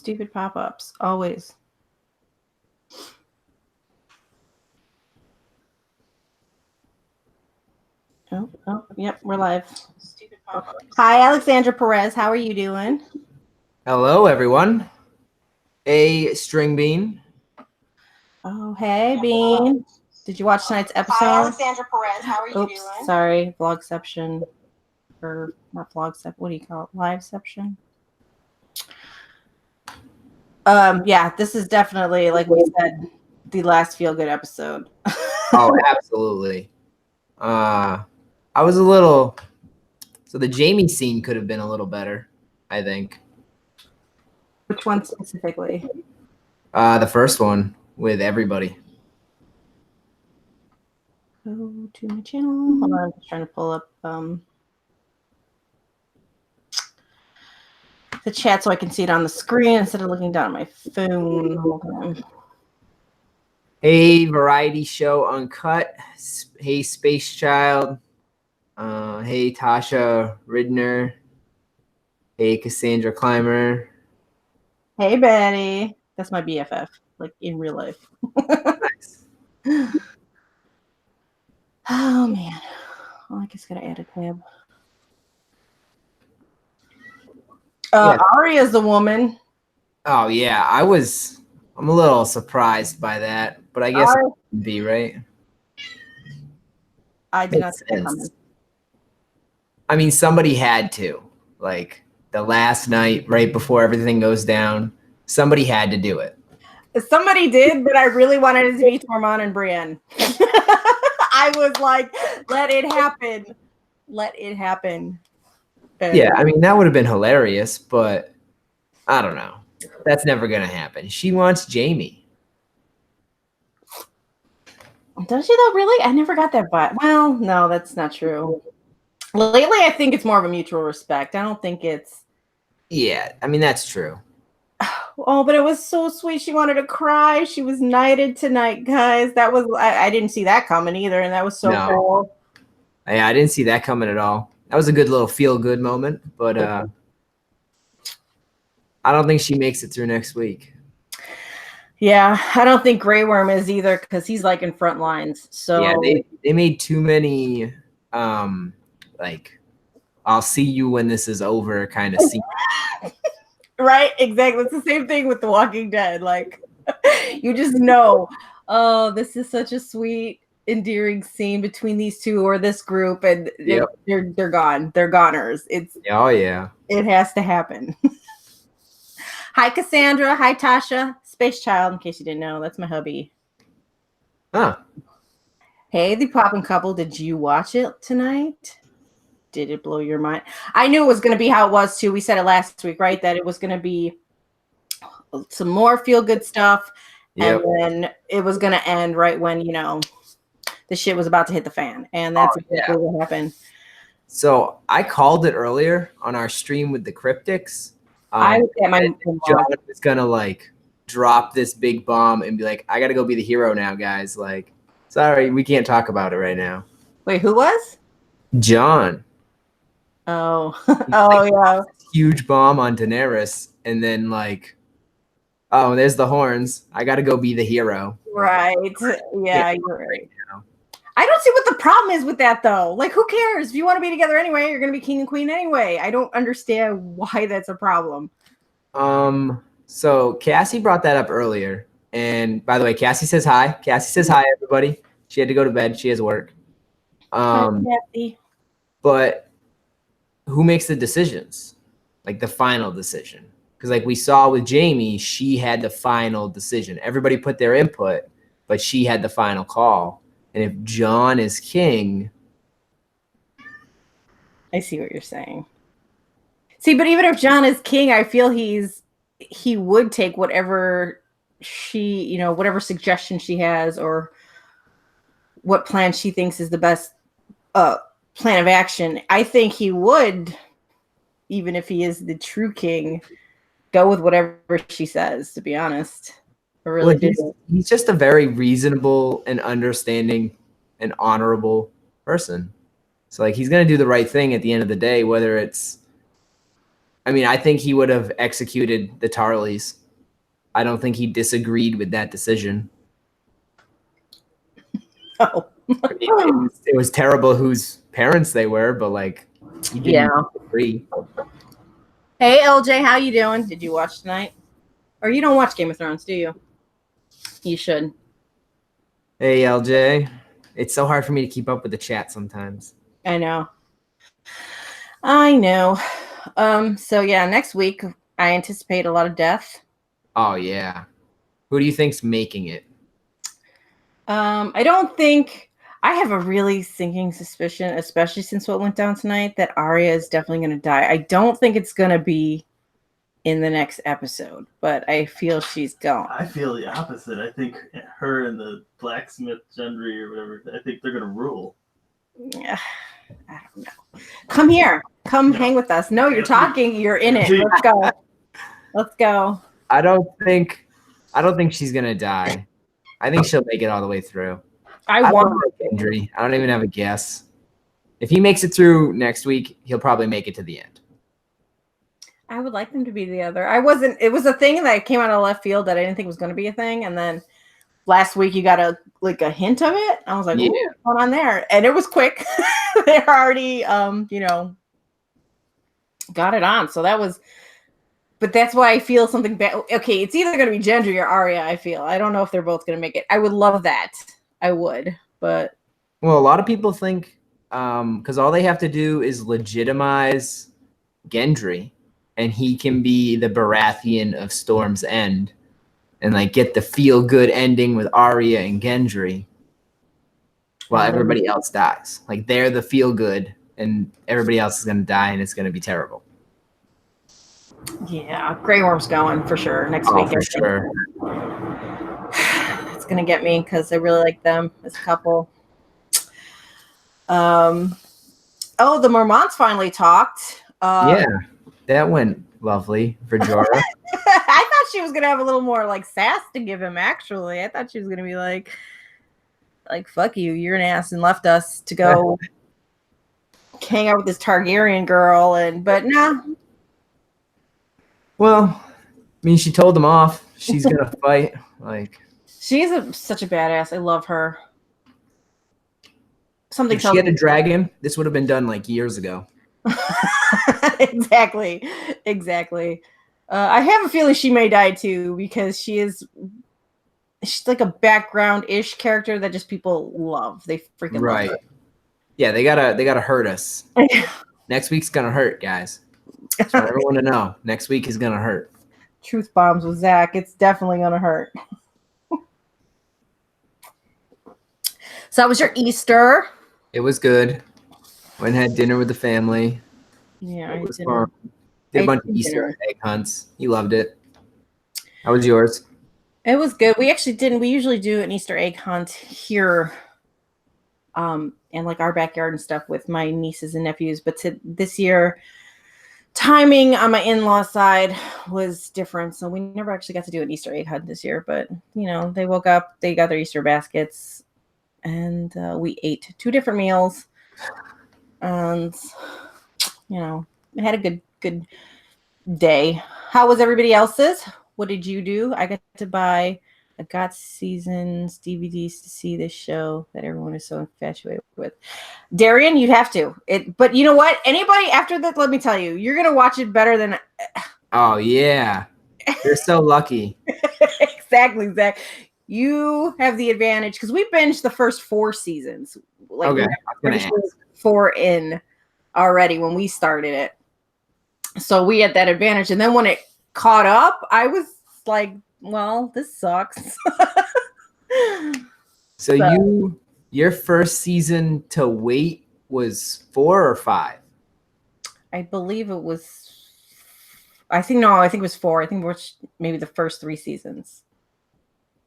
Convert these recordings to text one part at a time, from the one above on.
Stupid pop-ups, always. Oh, yep, we're live. Stupid pop-ups. Hi, Alexandra Perez. How are you doing? Hello, everyone. A string bean. Oh, hey, Bean. Did you watch tonight's episode? Hi, Alexandra Perez. How are you doing? Sorry, vlogception. Or not vlogception. What do you call it? Liveception. Yeah, this is definitely, like we said, the last feel-good episode. Oh, absolutely. I was a little. So the Jamie scene could have been a little better, I think. Which one specifically? The first one with everybody. Go to my channel. Hold on, I'm just trying to pull up the chat so I can see it on the screen instead of looking down at my phone the whole time. Hey, Variety Show Uncut. Hey, Space Child. Hey, Tasha Ridner. Hey, Cassandra Clymer. Hey, Betty. That's my BFF, like in real life. Nice. Oh, man. Well, I guess I gotta add a tab. Yeah. Aria's the woman. Oh, yeah. I'm a little surprised by that, but I guess it would be, right? I did not see that coming. I mean, somebody had to. Like, the last night, right before everything goes down, somebody had to do it. Somebody did, but I really wanted it to be Tormund and Brienne. I was like, let it happen. Let it happen. Yeah, I mean, that would have been hilarious, but I don't know. That's never going to happen. She wants Jamie. Does she though? Really? I never got that vibe. Well, no, that's not true. Lately, I think it's more of a mutual respect. I don't think it's... Yeah, I mean, that's true. Oh, but it was so sweet. She wanted to cry. She was knighted tonight, guys. That was... I didn't see that coming either, and that was so cool. Yeah, I didn't see that coming at all. That was a good little feel-good moment, but I don't think she makes it through next week. Yeah, I don't think Grey Worm is either because he's like in front lines. So yeah, they made too many like I'll see you when this is over kind of scene. Right, exactly. It's the same thing with The Walking Dead. Like you just know, oh, this is such a sweet, endearing scene between these two or this group, and they're gone. They're goners. It's it has to happen. Hi, Cassandra. Hi, Tasha. Space Child, in case you didn't know, that's my hubby. Huh. Hey, the Poppin' Couple, did you watch it tonight? Did it blow your mind? I knew it was going to be how it was, too. We said it last week, right? That it was going to be some more feel-good stuff, and then it was going to end right when, you know, the shit was about to hit the fan, and that's exactly what happened. So I called it earlier on our stream with the Cryptics. I was at my John was gonna like drop this big bomb and be like, "I gotta go be the hero now, guys." Like, sorry, we can't talk about it right now. Wait, who was? John. Oh, yeah. Huge bomb on Daenerys, and then like, oh, there's the horns. I gotta go be the hero. Right. Yeah, you're right. I don't see what the problem is with that, though. Like, who cares? If you want to be together anyway, you're going to be king and queen anyway. I don't understand why that's a problem. So Cassie brought that up earlier. And by the way, Cassie says hi. Cassie says hi, everybody. She had to go to bed. She has work. Hi, Cassie. But who makes the decisions? Like, the final decision? Because, like, we saw with Jamie, she had the final decision. Everybody put their input, but she had the final call. And if John is king... I see what you're saying. See, but even if John is king, I feel he would take whatever she, you know, whatever suggestion she has or what plan she thinks is the best plan of action. I think he would, even if he is the true king, go with whatever she says, to be honest. Really he's just a very reasonable and understanding and honorable person. So like he's gonna do the right thing at the end of the day, whether it's I mean, I think he would have executed the Tarleys. I don't think he disagreed with that decision. Oh. It was terrible whose parents they were, but like he didn't agree. Hey LJ, how you doing? Did you watch tonight? Or you don't watch Game of Thrones, do you? You should. Hey LJ. It's so hard for me to keep up with the chat sometimes. I know. So yeah, next week I anticipate a lot of death. Oh yeah. Who do you think's making it? I don't think I have a really sinking suspicion, especially since what went down tonight, that Arya is definitely going to die. I don't think it's going to be in the next episode, but I feel she's gone. I feel the opposite. I think her and the blacksmith Gendry or whatever, I think they're going to rule. Yeah, I don't know. Come here. Come hang with us. No, you're talking. You're in it. Let's go. Let's go. I don't think she's going to die. I think she'll make it all the way through. I want Gendry. I don't even have a guess. If he makes it through next week, he'll probably make it to the end. I would like them to be together. It was a thing that came out of left field that I didn't think was going to be a thing. And then last week you got a hint of it. I was like, yeah, what's going on there? And it was quick. They're already, got it on. So that was, but that's why I feel something bad. Okay. It's either going to be Gendry or Arya. I feel, I don't know if they're both going to make it. I would love that. I would, but. Well, a lot of people think, cause all they have to do is legitimize Gendry. And he can be the Baratheon of Storm's End and like get the feel-good ending with Arya and Gendry while everybody else dies. Like they're the feel-good and everybody else is going to die and it's going to be terrible. Yeah, Grey Worm's going for sure next week. For sure. It's going to get me because I really like them as a couple. The Mormonts finally talked. Yeah. That went lovely for Jorah. I thought she was gonna have a little more like sass to give him. Actually, I thought she was gonna be like fuck you, you're an ass and left us to go hang out with this Targaryen girl. But nah. Well, I mean, she told them off. She's gonna fight. Like she's such a badass. I love her. Something. If she had a dragon, this would have been done like years ago. Exactly. I have a feeling she may die too because she's like a background-ish character that just people love. They freaking love her. Yeah, they gotta hurt us. Next week's gonna hurt, guys. Just want everyone to know. Next week is gonna hurt. Truth bombs with Zach. It's definitely gonna hurt. So that was your Easter. It was good. Went and had dinner with the family. Yeah, it was fun. Did a bunch of Easter egg hunts. You loved it. How was yours? It was good. We actually didn't. We usually do an Easter egg hunt here, in like our backyard and stuff with my nieces and nephews. But this year, timing on my in-law side was different, so we never actually got to do an Easter egg hunt this year. But they woke up, they got their Easter baskets, and we ate 2 different meals. And I had a good day. How was everybody else's? What did you do? I got to buy a Got Seasons DVDs to see this show that everyone is so infatuated with. Darian, you'd have to. But you know what? Anybody after that, let me tell you, you're gonna watch it better than. Oh yeah, you're so lucky. Exactly, Zach. You have the advantage because we binged the first 4 seasons. Like okay, we 4 in already when we started it. So we had that advantage. And then when it caught up, I was like, well, this sucks. So your first season to wait was 4 or 5? I believe it was, I think it was 4. I think maybe the first 3 seasons.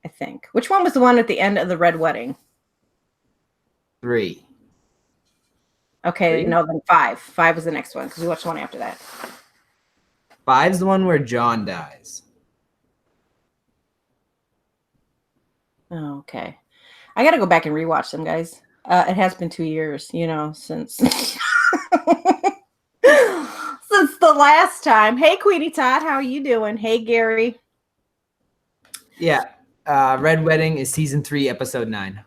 I think. Which one was the one at the end of the Red Wedding? 3. Okay, 3? No, then 5. 5 was the next one because we watched one after that. 5's the one where John dies. Oh, okay. I got to go back and rewatch them, guys. It has been 2 years, since since the the last time. Hey, Queenie Todd, how are you doing? Hey, Gary. Yeah. Red Wedding is season 3, episode 9.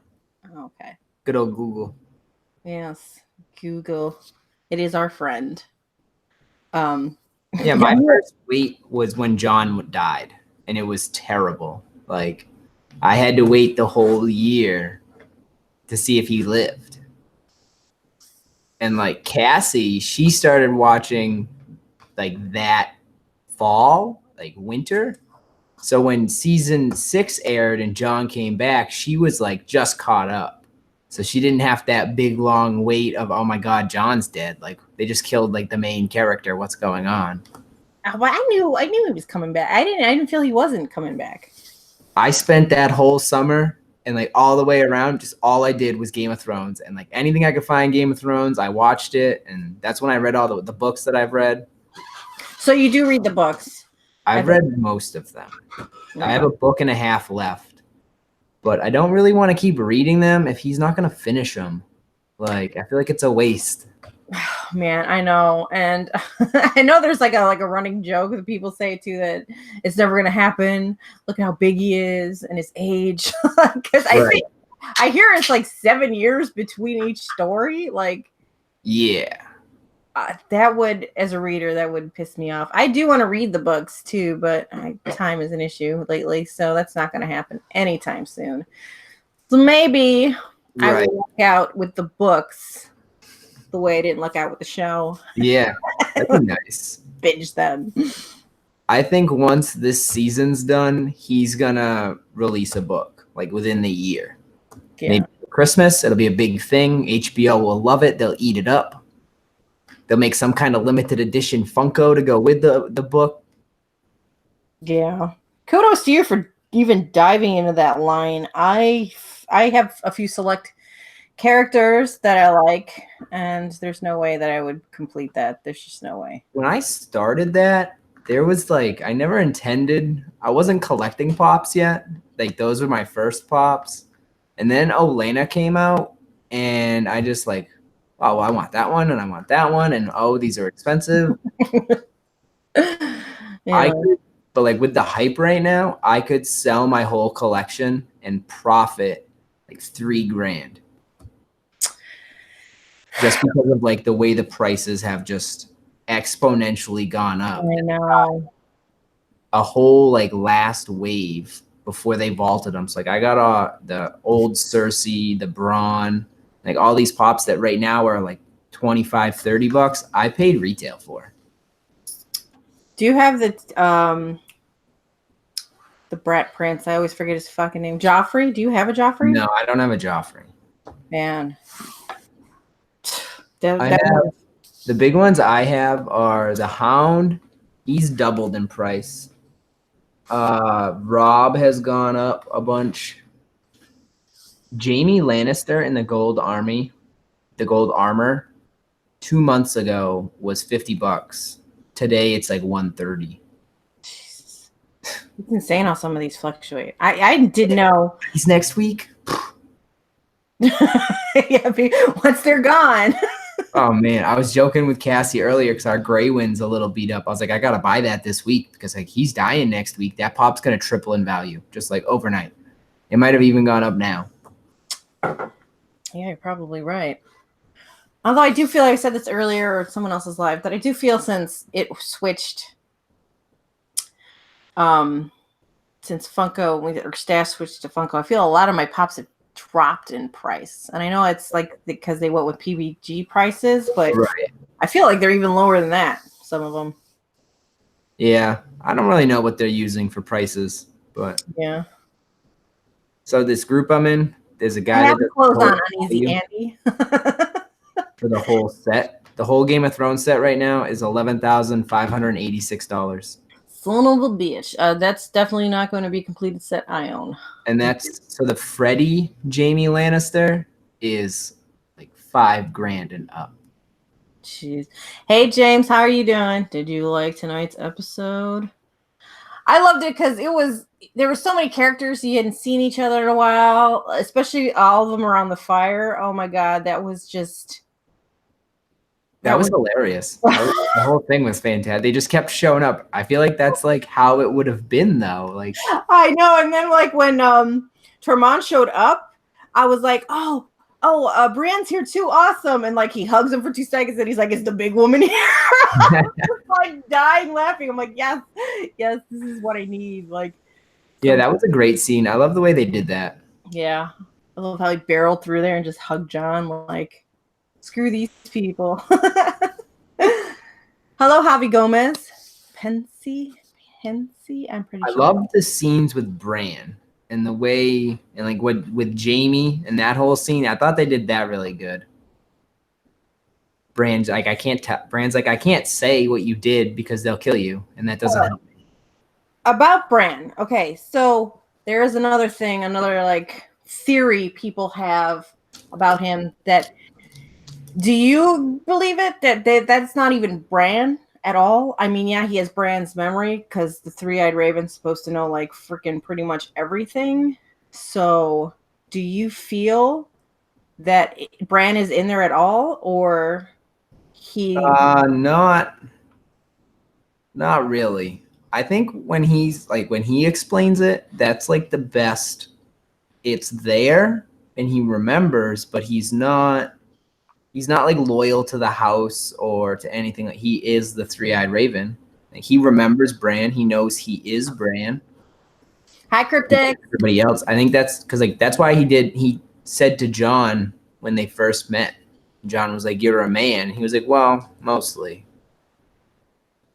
Okay. Good old Google. Yes, Google. It is our friend. Yeah, my first wait was when John died, and it was terrible. Like, I had to wait the whole year to see if he lived. And like Cassie, she started watching like that fall, like winter. So when season 6 aired and John came back, she was like just caught up. So she didn't have that big long wait of, oh my God, John's dead. Like they just killed like the main character. What's going on? Well, I knew he was coming back. I didn't feel he wasn't coming back. I spent that whole summer and like all the way around, just all I did was Game of Thrones, and like anything I could find Game of Thrones, I watched it, and that's when I read all the books that I've read. So you do read the books? I've read most of them. I have a book and a half left, but I don't really want to keep reading them if he's not going to finish them. Like I feel like it's a waste. Man, I know, and I know there's like a running joke that people say too that it's never gonna happen. Look at how big he is and his age, because I think I hear it's like 7 years between each story. Like, yeah, that would, as a reader, that would piss me off. I do want to read the books too, but time is an issue lately, so that's not gonna happen anytime soon. So maybe I will work out with the books the way I didn't look out with the show. Yeah, that'd be nice. Binge them. I think once this season's done, he's gonna release a book like within the year. Yeah. Maybe Christmas, it'll be a big thing. HBO will love it. They'll eat it up. They'll make some kind of limited edition Funko to go with the book. Yeah. Kudos to you for even diving into that line. I have a few select characters that I like, and there's no way that I would complete that. There's just no way. When I started that, there was like, I never intended, I wasn't collecting pops yet. Like those were my first pops. And then Olena came out and I just like, oh, well, I want that one and I want that one. And oh, these are expensive. Yeah. But like with the hype right now, I could sell my whole collection and profit like $3,000. Just because of like the way the prices have just exponentially gone up. I know. A whole like last wave before they vaulted them. So like I got the old Cersei, the Braun, like all these pops that right now are like $25-$30. I paid retail for. Do you have the Brat Prince? I always forget his fucking name. Joffrey? Do you have a Joffrey? No, I don't have a Joffrey. Man. The big ones I have are the Hound. He's doubled in price. Rob has gone up a bunch. Jaime Lannister in the gold armor 2 months ago was $50. Today it's like $130. Jesus. It's insane how some of these fluctuate. I didn't know. He's next week. Yeah, once they're gone. Oh man, I was joking with Cassie earlier because our Grey Wind's a little beat up. I was like, I gotta buy that this week because like he's dying next week. That pop's gonna triple in value just like overnight. It might have even gone up now. Yeah, you're probably right. Although I do feel like I said this earlier or someone else's live, that I do feel since it switched, since Funko or Stash switched to Funko, I feel a lot of my pops have dropped in price. And I know it's like because they went with PBG prices, but I feel like they're even lower than that, some of them. Yeah, I don't really know what they're using for prices, but yeah. So this group I'm in, there's a guy that does close on Uneasy Andy. For the whole set. The whole Game of Thrones set right now is $11,586. Son of a bitch. That's definitely not going to be a completed set I own. And that's so the Freddie Jaime Lannister is like $5,000 and up. Jeez. Hey James, how are you doing? Did you like tonight's episode? I loved it because there were so many characters you hadn't seen each other in a while, especially all of them around the fire. Oh my god, that was just That was hilarious. The whole thing was fantastic. They just kept showing up. I feel like that's like how it would have been though. Like I know. And then like when Tremont showed up, I was like, oh, Brienne's here too. Awesome. And like he hugs him for 2 seconds and he's like, it's the big woman here. I was like dying laughing. I'm like, yes, this is what I need. Like, yeah, that was a great scene. I love the way they did that. Yeah. I love how he barreled through there and just hugged John like, screw these people. Hello, Javi Gomez. Pensy, I'm pretty I sure. love the scenes with Bran and the way, and like with Jamie and that whole scene. I thought they did that really good. Bran's like, I can't say what you did because they'll kill you, and that doesn't help me. About Bran. Okay, so there is another thing, another like theory people have about him that. Do you believe it that that's not even Bran at all? I mean, yeah, he has Bran's memory because the three-eyed raven's supposed to know like freaking pretty much everything. So, do you feel that Bran is in there at all, or he? Not really. I think when he explains it, that's like the best. It's there and he remembers, but he's not like loyal to the house or to anything. Like he is the three-eyed raven. Like he remembers Bran. He knows he is Bran. Hi, Cryptic. Everybody else. I think that's because like that's why he said to John when they first met. John was like, "You're a man." He was like, "Well, mostly."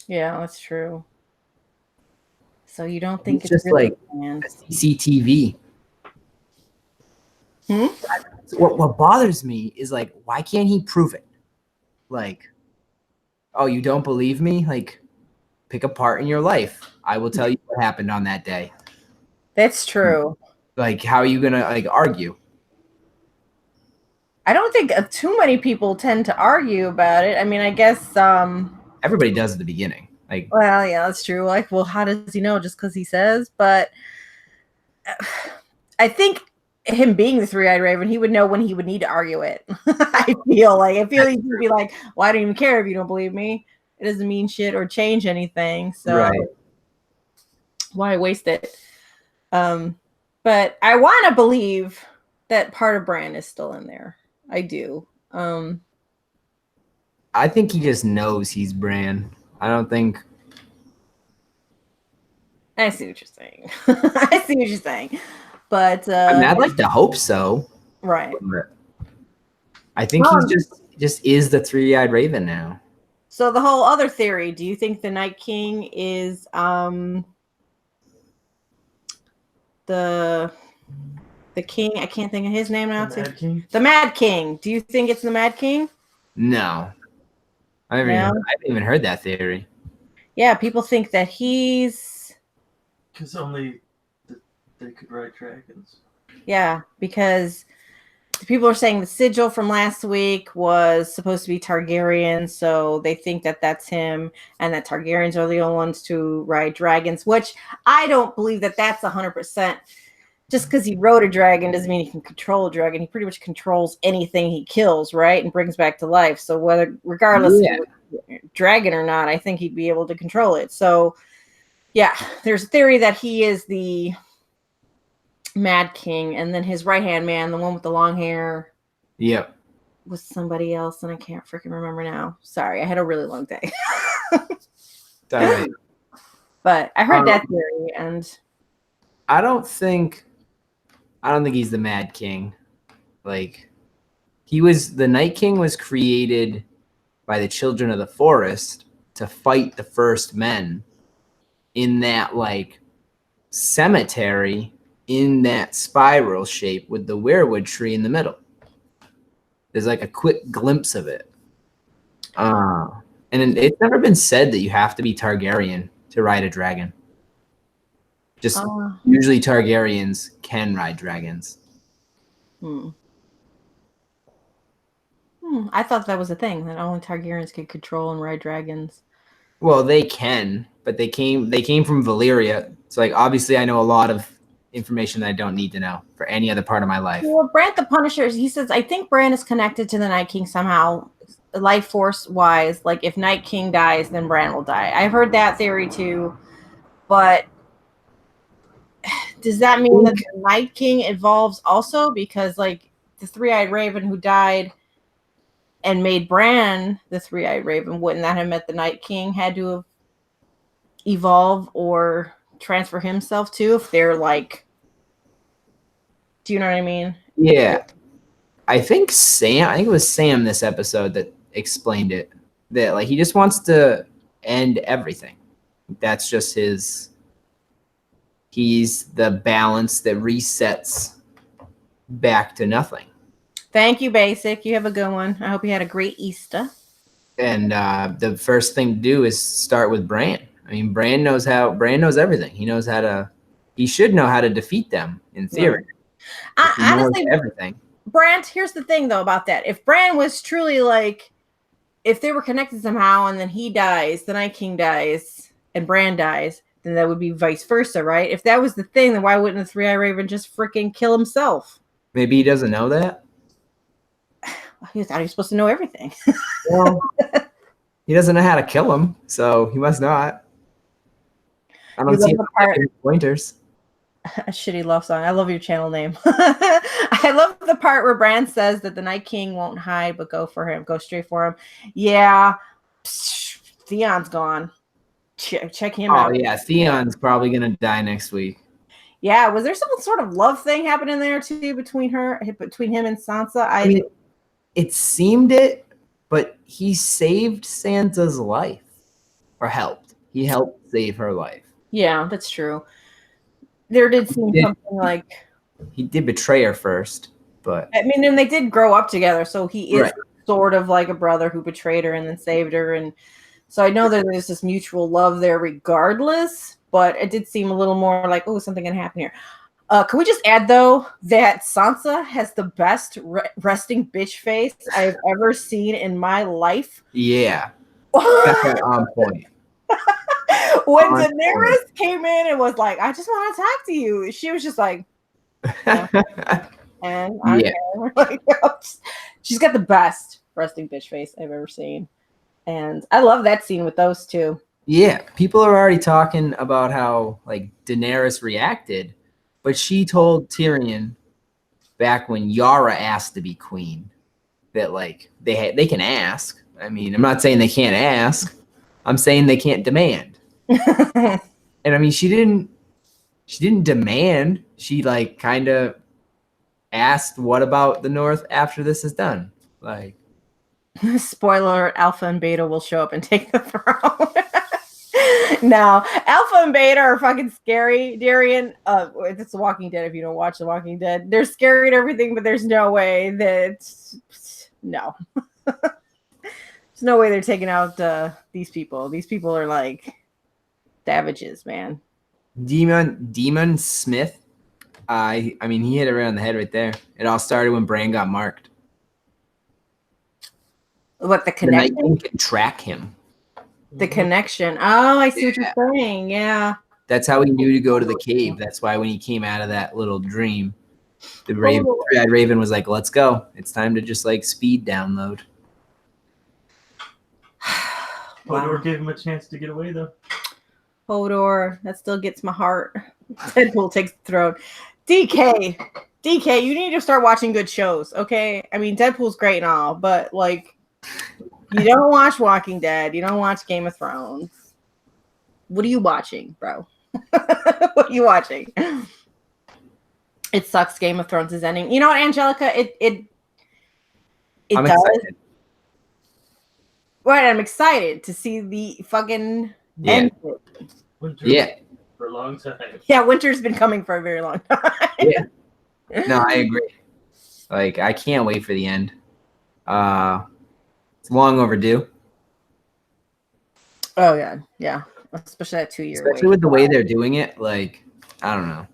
Yeah, that's true. So you don't think It's it's just really like Bran? CCTV. What bothers me is like, why can't he prove it? Like, oh, you don't believe me? Like, pick a part in your life. I will tell you what happened on that day. That's true. Like, how are you gonna like argue? I don't think too many people tend to argue about it. I mean, I guess Everybody does at the beginning. Like, well, yeah, that's true. Like, well, how does he know? Just because he says? But I think him being the three-eyed raven, he would know when he would need to argue it. I feel he'd be like, "Well, I don't even care if you don't believe me. It doesn't mean shit or change anything. So right. why waste it?" But I want to believe that part of Bran is still in there. I do. I think he just knows he's Bran. I don't think. I see what you're saying. I see what you're saying. But I mean, I'd like to hope so. right. But I think he's just is the three-eyed raven now. So the whole other theory, do you think the Night King is the king? I can't think of his name now. The Mad King? The Mad King. Do you think it's the Mad King? No. I haven't even heard that theory. Yeah, people think that he's Because only they could ride dragons. yeah, because people are saying the sigil from last week was supposed to be Targaryen, so they think that that's him, and that Targaryens are the only ones to ride dragons, which I don't believe that that's 100%. Just because he rode a dragon doesn't mean he can control a dragon. He pretty much controls anything he kills, right, and brings back to life. So regardless if it's a dragon or not, I think he'd be able to control it. So, yeah, there's a theory that he is the Mad King, and then his right-hand man, the one with the long hair, Yep. was somebody else, and I can't freaking remember now. Sorry, I had a really long day. Right. But I heard that theory, and I don't think he's the Mad King. Like, the Night King was created by the Children of the Forest to fight the first men in that like cemetery in that spiral shape with the weirwood tree in the middle. There's like a quick glimpse of it. And it's never been said that you have to be Targaryen to ride a dragon. Just usually Targaryens can ride dragons. I thought that was a thing, that only Targaryens could control and ride dragons. Well, they can, but they came from Valyria. So like obviously I know a lot of information that I don't need to know for any other part of my life. Well, Bran the Punisher, he says, I think Bran is connected to the Night King somehow. life force wise, like if Night King dies, then Bran will die. I've heard that theory too, but does that mean that the Night King evolves also? Because like the three-eyed raven who died and made Bran the three-eyed raven, wouldn't that have meant the Night King had to have evolve or transfer himself too? If they're like, do you know what I mean? Yeah. I think it was Sam this episode that explained it. That like he just wants to end everything. That's just he's the balance that resets back to nothing. Thank you, Basic. You have a good one. I hope you had a great Easter. And the first thing to do is start with Bran. I mean, Bran knows everything. He should know how to defeat them in theory. Right. He knows everything. Brant, here's the thing though about that. If Bran was truly like, if they were connected somehow and then he dies, the Night King dies, and Bran dies, then that would be vice versa, right? If that was the thing, then why wouldn't the Three-Eyed Raven just freaking kill himself? Maybe he doesn't know that. He thought he was supposed to know everything. Well, he doesn't know how to kill him, so he must not. I don't see pointers. A shitty love song. I love your channel name. I love the part where Bran says that the Night King won't hide, but go straight for him. Yeah, Theon's gone. Check him out. Oh yeah, Theon's probably gonna die next week. Yeah, was there some sort of love thing happening there too between him and Sansa? I mean, it seemed it, but he saved Sansa's life, or helped. He helped save her life. Yeah, that's true. There did seem something like he did betray her first, but I mean, and they did grow up together, so he is sort of like a brother who betrayed her and then saved her, and so I know that there's this mutual love there, regardless. But it did seem a little more like, oh, something gonna happen here. Can we just add though that Sansa has the best resting bitch face I've ever seen in my life? Yeah, that's on point. When Daenerys came in and was like, I just want to talk to you, she was just like, and like, she's got the best resting bitch face I've ever seen. And I love that scene with those two. Yeah, people are already talking about how like Daenerys reacted, but she told Tyrion back when Yara asked to be queen that like they can ask. I mean, I'm not saying they can't ask. I'm saying they can't demand. And I mean, she didn't demand. She like kind of asked, "What about the North after this is done?" Like, spoiler: Alpha and Beta will show up and take the throne. No, Alpha and Beta are fucking scary, Darian. It's The Walking Dead. If you don't watch The Walking Dead, they're scary and everything, but there's no way that there's no way they're taking out these people. These people are like savages, man. Demon Smith. I mean, he hit it right on the head right there. It all started when Bran got marked. What, the connection? The Night King can track him. The connection. Oh, I see what you're saying. Yeah. That's how he knew to go to the cave. That's why when he came out of that little dream, the Three-Eyed Raven was like, "Let's go. It's time to just like speed download." Hodor gave him a chance to get away though. Hodor, that still gets my heart. Deadpool takes the throne. DK, you need to start watching good shows, okay? I mean, Deadpool's great and all, but like, you don't watch Walking Dead. You don't watch Game of Thrones. What are you watching, bro? What are you watching? It sucks. Game of Thrones is ending. You know what, Angelica? It I'm does. excited. Right, I'm excited to see the fucking end. Winter for a long time. Yeah, winter's been coming for a very long time. Yeah. No, I agree. Like, I can't wait for the end. It's long overdue. Oh yeah, yeah. Especially that 2 year. Especially with the way they're doing it, like, I don't know.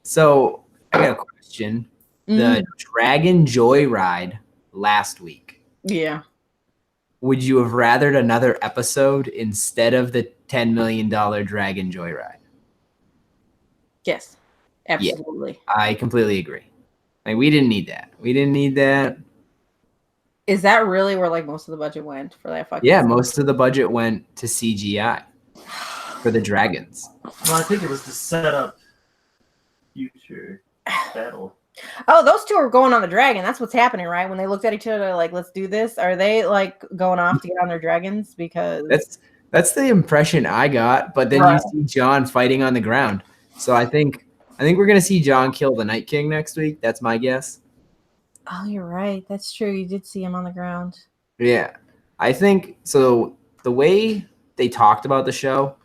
So I got a question. The Dragon Joyride last week. Yeah. Would you have rathered another episode instead of the $10 million Dragon Joyride? Yes. Absolutely. Yeah, I completely agree. Like, we didn't need that. We didn't need that. Is that really where like most of the budget went for that fucking? Yeah, most of the budget went to CGI for the dragons. Well, I think it was to set up future battle. Oh, those two are going on the dragon. That's what's happening, right? When they looked at each other, like, let's do this. Are they like going off to get on their dragons? Because That's the impression I got. But then Right. you see Jon fighting on the ground. So I think we're gonna see Jon kill the Night King next week. That's my guess. oh, you're right. That's true. You did see him on the ground. Yeah, I think so. The way they talked about the show,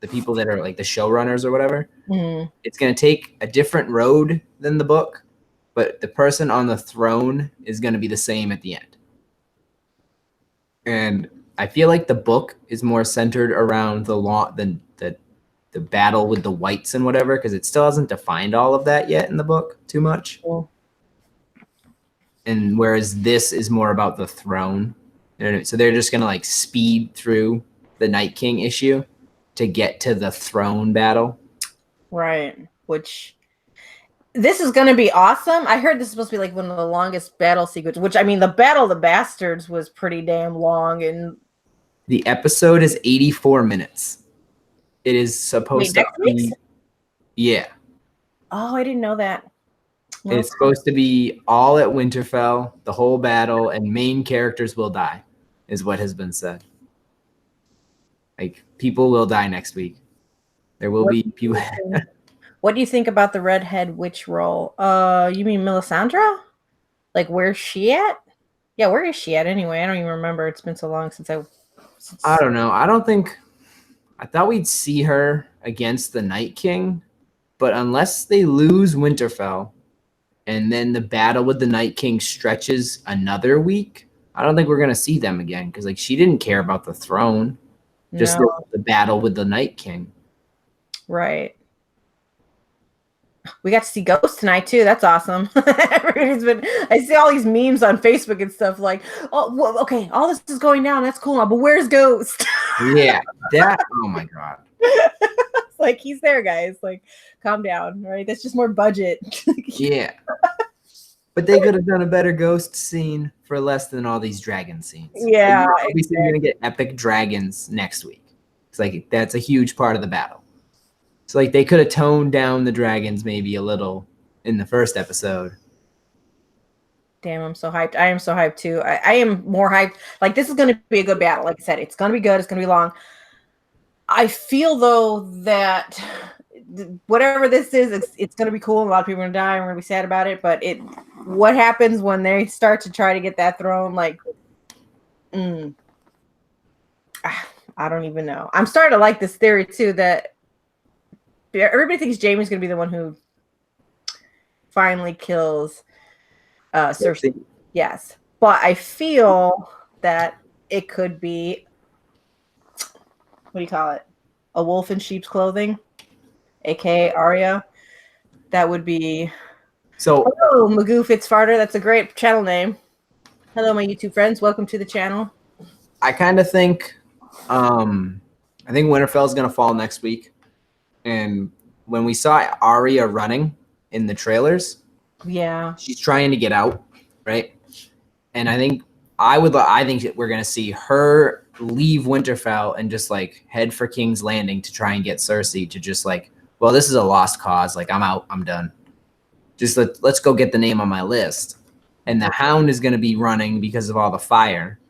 the people that are like the showrunners or whatever, it's gonna take a different road than the book, but the person on the throne is gonna be the same at the end. And I feel like the book is more centered around the law than the battle with the whites and whatever, because it still hasn't defined all of that yet in the book too much. Cool. And whereas this is more about the throne. You know what I mean? So they're just gonna like speed through the Night King issue to get to the throne battle. Right. Which this is going to be awesome. I heard this is supposed to be like one of the longest battle sequences, which I mean, the Battle of the Bastards was pretty damn long. And The episode is 84 minutes. It is supposed to next week's? be. Yeah. Oh, I didn't know that. Well, It's supposed to be all at Winterfell, the whole battle, and main characters will die, is what has been said. Like, people will die next week. There will be people. what do you think about the redhead witch role? You mean Melisandre? Like, where's she at? Yeah, where is she at anyway? I don't even remember. It's been so long since I don't know. I thought we'd see her against the Night King, but unless they lose Winterfell and then the battle with the Night King stretches another week, I don't think we're going to see them again, because like she didn't care about the throne, just No. the battle with the Night King. Right. We got to see Ghost tonight too. That's awesome. Everybody's been. I see all these memes on Facebook and stuff like, "Oh, well, okay, all this is going down. That's cool now, but where's Ghost?" Yeah, that. Oh my god. It's like he's there, guys. Like, calm down, right? That's just more budget. Yeah. But they could have done a better Ghost scene for less than all these dragon scenes. Yeah, Like, obviously, you're gonna get epic dragons next week. It's like that's a huge part of the battle. So like they could have toned down the dragons maybe a little in the first episode. Damn, I'm so hyped. I am so hyped too. I am more hyped. Like, this is going to be a good battle. Like I said, it's going to be good. It's going to be long. I feel though that whatever this is, it's going to be cool. A lot of people are going to die. And we're going to be sad about it. But what happens when they start to try to get that throne? Like, I don't even know. I'm starting to like this theory too, that everybody thinks Jaime's going to be the one who finally kills Cersei. Yes. But I feel that it could be, what do you call it? A wolf in sheep's clothing, aka Arya. That would be. So Hello, Magoo Fitzfarter. That's a great channel name. Hello, my YouTube friends. Welcome to the channel. I kind of think Winterfell's gonna fall next week. And when we saw Arya running in the trailers, Yeah. she's trying to get out, right? And I think that we're gonna see her leave Winterfell and just like head for King's Landing to try and get Cersei to just like, well, this is a lost cause. Like, I'm out. I'm done. Just let's go get the name on my list. And the Hound is gonna be running because of all the fire,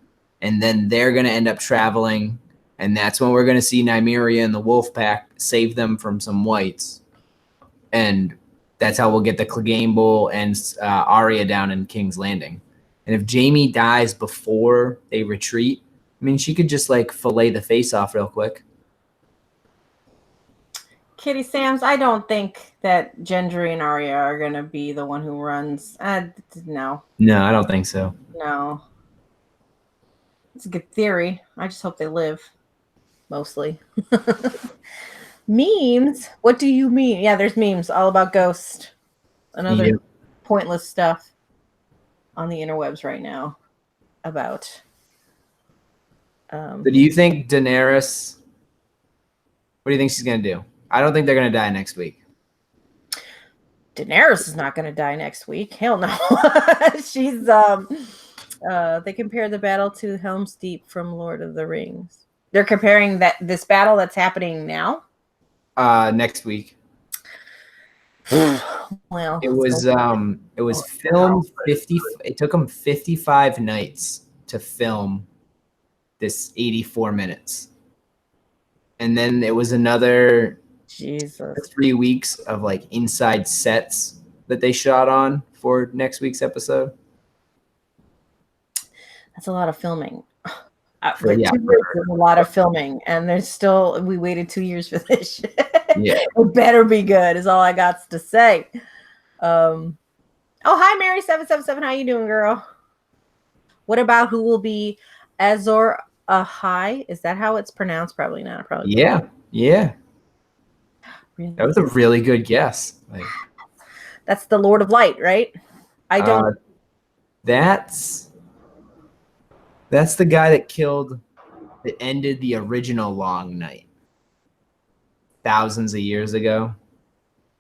and then they're gonna end up traveling. And that's when we're going to see Nymeria and the Wolf Pack save them from some whites. And that's how we'll get the Clegane Bowl and Arya down in King's Landing. And if Jaime dies before they retreat, I mean, she could just like fillet the face off real quick. Kitty Sams, I don't think that Gendry and Arya are going to be the one who runs. No. No, I don't think so. No. It's a good theory. I just hope they live. Mostly. Memes? What do you mean? Yeah, there's memes all about Ghost. Another pointless stuff on the interwebs right now about. So do you think Daenerys? What do you think she's gonna do? I don't think they're gonna die next week. Daenerys is not going to die next week. Hell no. She's They compare the battle to Helm's Deep from Lord of the Rings. They're comparing this battle that's happening now. Next week. Well, It was filmed 50. It took them 55 nights to film this 84 minutes, and then it was another Jesus. 3 weeks of like inside sets that they shot on for next week's episode. That's a lot of filming. For- yeah, 2 years is a lot of filming, and we waited 2 years for this shit. Yeah. It better be good, is all I got to say. Oh, hi, Mary777. How you doing, girl? What about who will be Azor Ahai? Is that how it's pronounced? Probably not. Probably. Yeah. Really? That was a really good guess. Like, that's the Lord of Light, right? I don't. That's the guy that ended the original Long Night thousands of years ago,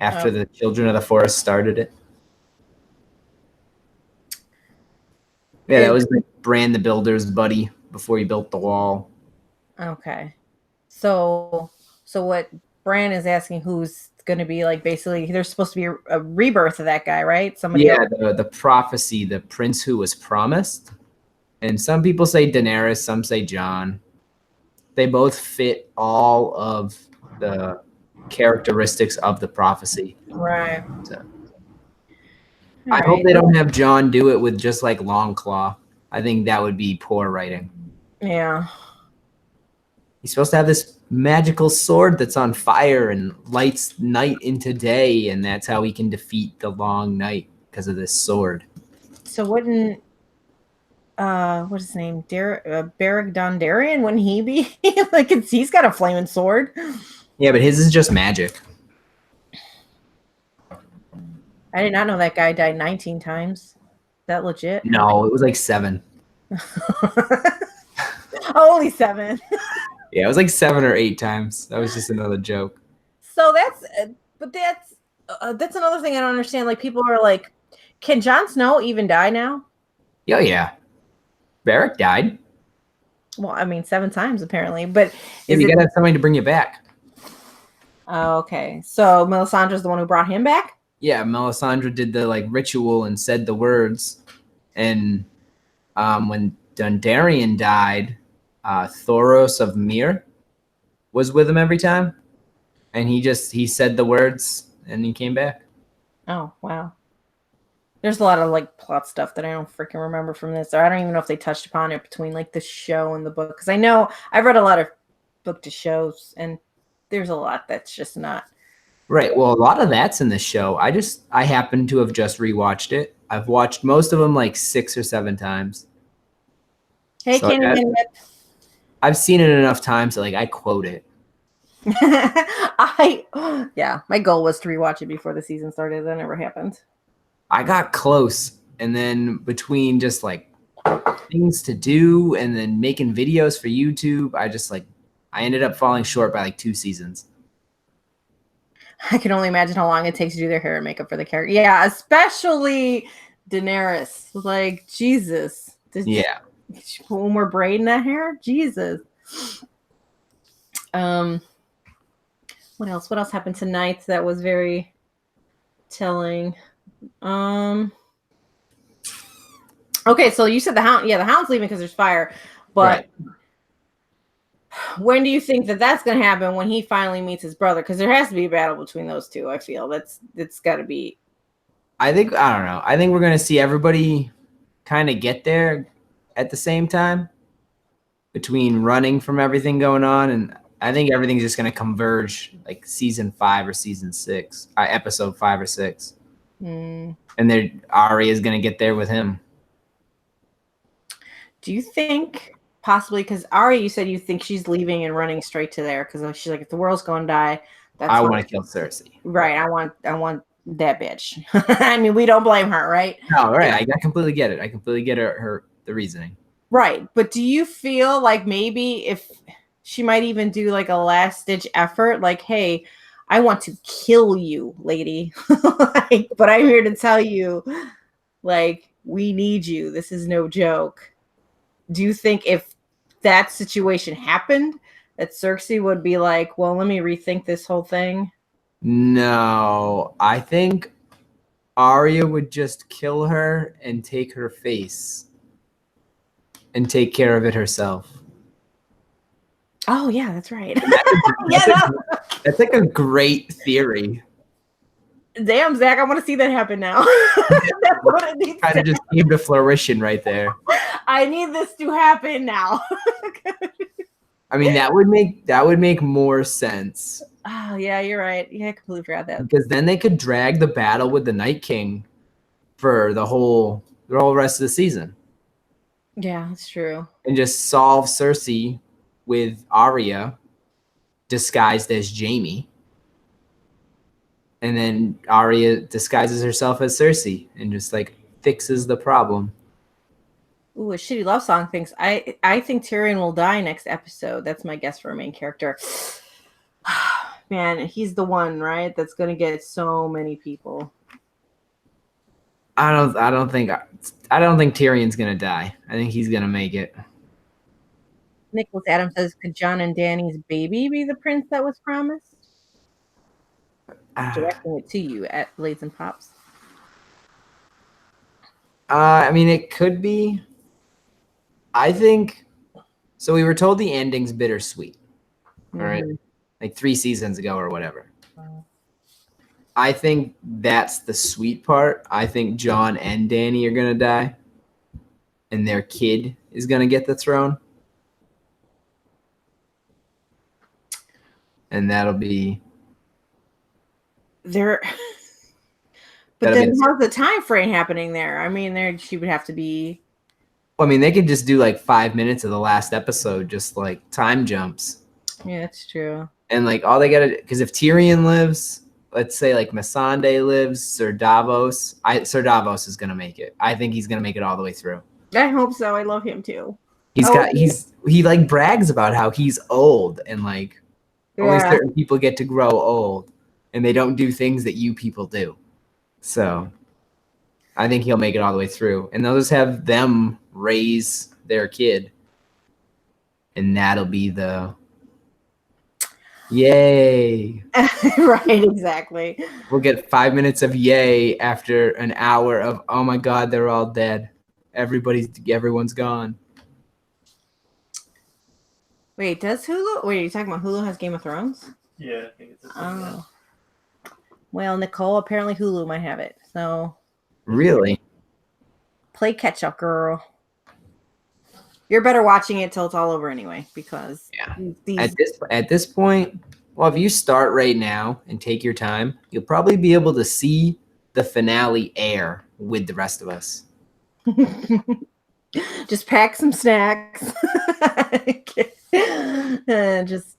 after the Children of the Forest started it. Yeah, that was like Bran the Builder's buddy before he built the wall. Okay. So what Bran is asking, who's going to be like, basically there's supposed to be a rebirth of that guy, right? Somebody else. The prophecy, the prince who was promised. And some people say Daenerys, some say Jon. They both fit all of the characteristics of the prophecy. Right. So, I hope they don't have Jon do it with just like Longclaw. I think that would be poor writing. Yeah. He's supposed to have this magical sword that's on fire and lights night into day, and that's how he can defeat the Long Night, because of this sword. So wouldn't what's his name? Beric Dondarrion, wouldn't he be like, he's got a flaming sword? Yeah, but his is just magic. I did not know that guy died 19 times. Is that legit? No, it was like 7. Only 7. Yeah, it was like 7 or 8 times. That was just another joke. So that's another thing I don't understand. Like, people are like, can Jon Snow even die now? Oh yeah, Beric died. Well, I mean, 7 times apparently, but you gotta have somebody to bring you back. Oh, okay. So Melisandre's the one who brought him back? Yeah, Melisandre did the like ritual and said the words, and when Dondarrion died, Thoros of Myr was with him every time, and he said the words and he came back. Oh, wow. There's a lot of like plot stuff that I don't freaking remember from this, or I don't even know if they touched upon it between like the show and the book, because I know I've read a lot of book to shows, and there's a lot that's just not right. Well, a lot of that's in the show. I happen to have just rewatched it. I've watched most of them like 6 or 7 times. Hey, So Candy, I've seen it enough times that like I quote it. My goal was to rewatch it before the season started. That never happened. I got close, and then between just like things to do and then making videos for YouTube, I ended up falling short by like 2 seasons. I can only imagine how long it takes to do their hair and makeup for the character. Yeah, especially Daenerys. Like, Jesus. Yeah. Did she put one more braid in that hair? Jesus. What else? What else happened tonight that was very telling? Okay, so you said the hound. Yeah, the hound's leaving because there's fire. But when do you think that's going to happen, when he finally meets his brother? Because there has to be a battle between those two. I feel it's got to be. I don't know. I think we're going to see everybody kind of get there at the same time, between running from everything going on, and I think everything's just going to converge like season 5 or season 6, episode 5 or 6. And then Arya is going to get there with him. Do you think possibly, because Arya, you said you think she's leaving and running straight to there, because she's like, if the world's going to die, I want to kill Cersei. Right. I want that bitch. I mean, we don't blame her, right? No, right. I completely get it. I completely get the reasoning. Right. But do you feel like maybe if she might even do like a last ditch effort, like, hey, I want to kill you, lady. But I'm here to tell you, like, we need you. This is no joke. Do you think if that situation happened, that Cersei would be like, well, let me rethink this whole thing? No, I think Arya would just kill her and take her face and take care of it herself. Oh, yeah, that's right. That's like a great theory. Damn, Zach, I want to see that happen now. That's what it needs Kind to of just came to fruition right there. I need this to happen now. I mean, that would make more sense. Oh, yeah, you're right. Yeah, I completely forgot that. Because then they could drag the battle with the Night King for the whole rest of the season. Yeah, that's true. And just solve Cersei with Arya disguised as Jaime. And then Arya disguises herself as Cersei and just like fixes the problem. Ooh, a shitty love song thinks I think Tyrion will die next episode. That's my guess for a main character. Man, he's the one, right? That's gonna get so many people. I don't think Tyrion's gonna die. I think he's gonna make it. Nicholas Adams says, could Jon and Dany's baby be the prince that was promised? Directing it to you at Blades and Pops. I mean, it could be. I think so. We were told the ending's bittersweet. All right, like 3 seasons ago or whatever. I think that's the sweet part. I think Jon and Dany are gonna die, and their kid is gonna get the throne, and that'll be There. But then how's the time frame happening there? I mean, there she would have to be. Well, I mean, they could just do like 5 minutes of the last episode, just like time jumps. Yeah, that's true. And like all they gotta, because if Tyrion lives, let's say like Missandei lives, Sir Davos is gonna make it. I think he's gonna make it all the way through. I hope so. I love him too. He like brags about how he's old and like only certain people get to grow old and they don't do things that you people do. So I think he'll make it all the way through. And they'll just have them raise their kid. And that'll be the yay. Right, exactly. We'll get 5 minutes of yay after an hour of, oh my God, they're all dead. Everyone's gone. Wait, does Hulu? Wait, are you talking about Hulu has Game of Thrones? Yeah, I think it's a thing. Oh. Well, Nicole, apparently Hulu might have it. So Really? play catch up, girl. You're better watching it till it's all over anyway, because At this point, well, if you start right now and take your time, you'll probably be able to see the finale air with the rest of us. just pack some snacks. And just,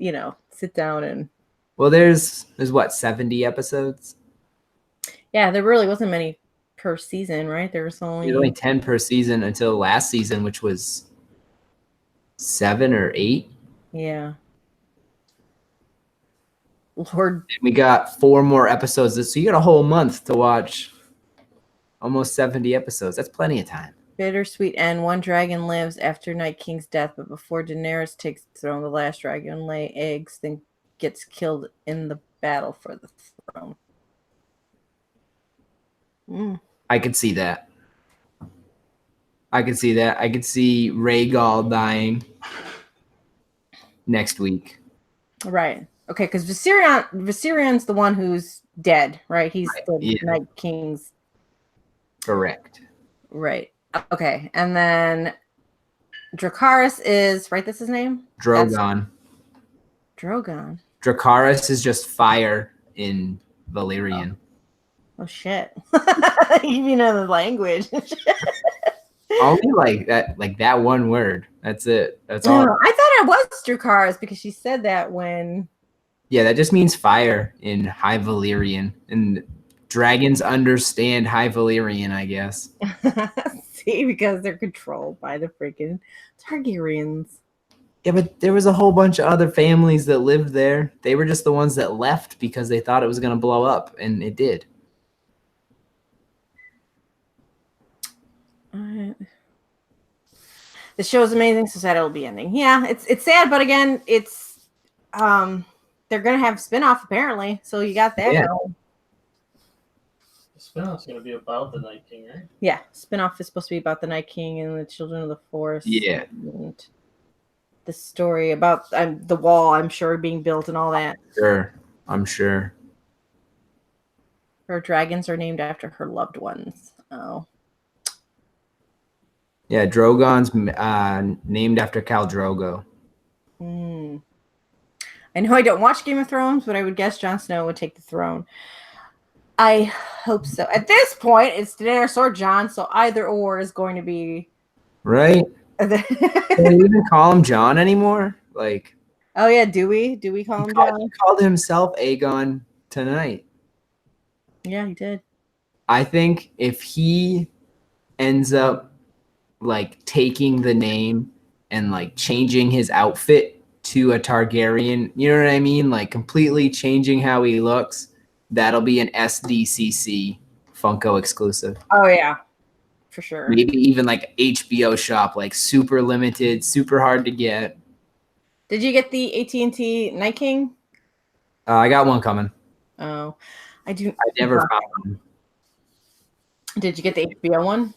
sit down and Well, there's what, 70 episodes? yeah, there really wasn't many per season, right? There's only 10 per season until last season, which was 7 or 8. Yeah. Lord, We got 4 more episodes. So you got a whole month to watch almost 70 episodes. That's plenty of time. bittersweet end. One dragon lives after Night King's death, but before Daenerys takes the throne, the last dragon lay eggs, then gets killed in the battle for the throne. I could see that. I could see Rhaegal dying next week. Right. Okay, because Viserion's the one who's dead, right? He's the Night King's. Correct. Right. Okay, and then Dracarys is, right, that's his name? Drogon. Drogon. Dracarys is just fire in Valyrian. Oh shit. You know the language. Only like that one word. That's it. That's all. I thought it was Dracarys because she said that when. Yeah, that just means fire in High Valyrian. And dragons understand High Valyrian, I guess. See, because they're controlled by the freaking Targaryens. Yeah, but there was a whole bunch of other families that lived there. They were just the ones that left because they thought it was going to blow up, and it did. The show's amazing, so sad it'll be ending. Yeah, it's sad, but again, it's they're gonna have spinoff apparently, so you got that going. The spinoff's gonna be about the Night King, right? Yeah, spinoff is supposed to be about the Night King and the Children of the Forest. Yeah. And the story about the wall, I'm sure, being built and all that. Sure, I'm sure. Her dragons are named after her loved ones. Oh. Yeah, Drogon's named after Khal Drogo. I know I don't watch Game of Thrones, but I would guess Jon Snow would take the throne. I hope so. At this point, it's Daenerys or Jon, so either or is going to be right. Can we even call him Jon anymore? Like, oh yeah, do we call him Jon? He called himself Aegon tonight. Yeah, he did. I think if he ends up like taking the name and like changing his outfit to a Targaryen, you know what I mean? Like completely changing how he looks, that'll be an SDCC Funko exclusive. Oh yeah, for sure. Maybe even like HBO shop, like super limited, super hard to get. Did you get the AT&T Night King? I got one coming. Oh, I never found one. Did you get the HBO one?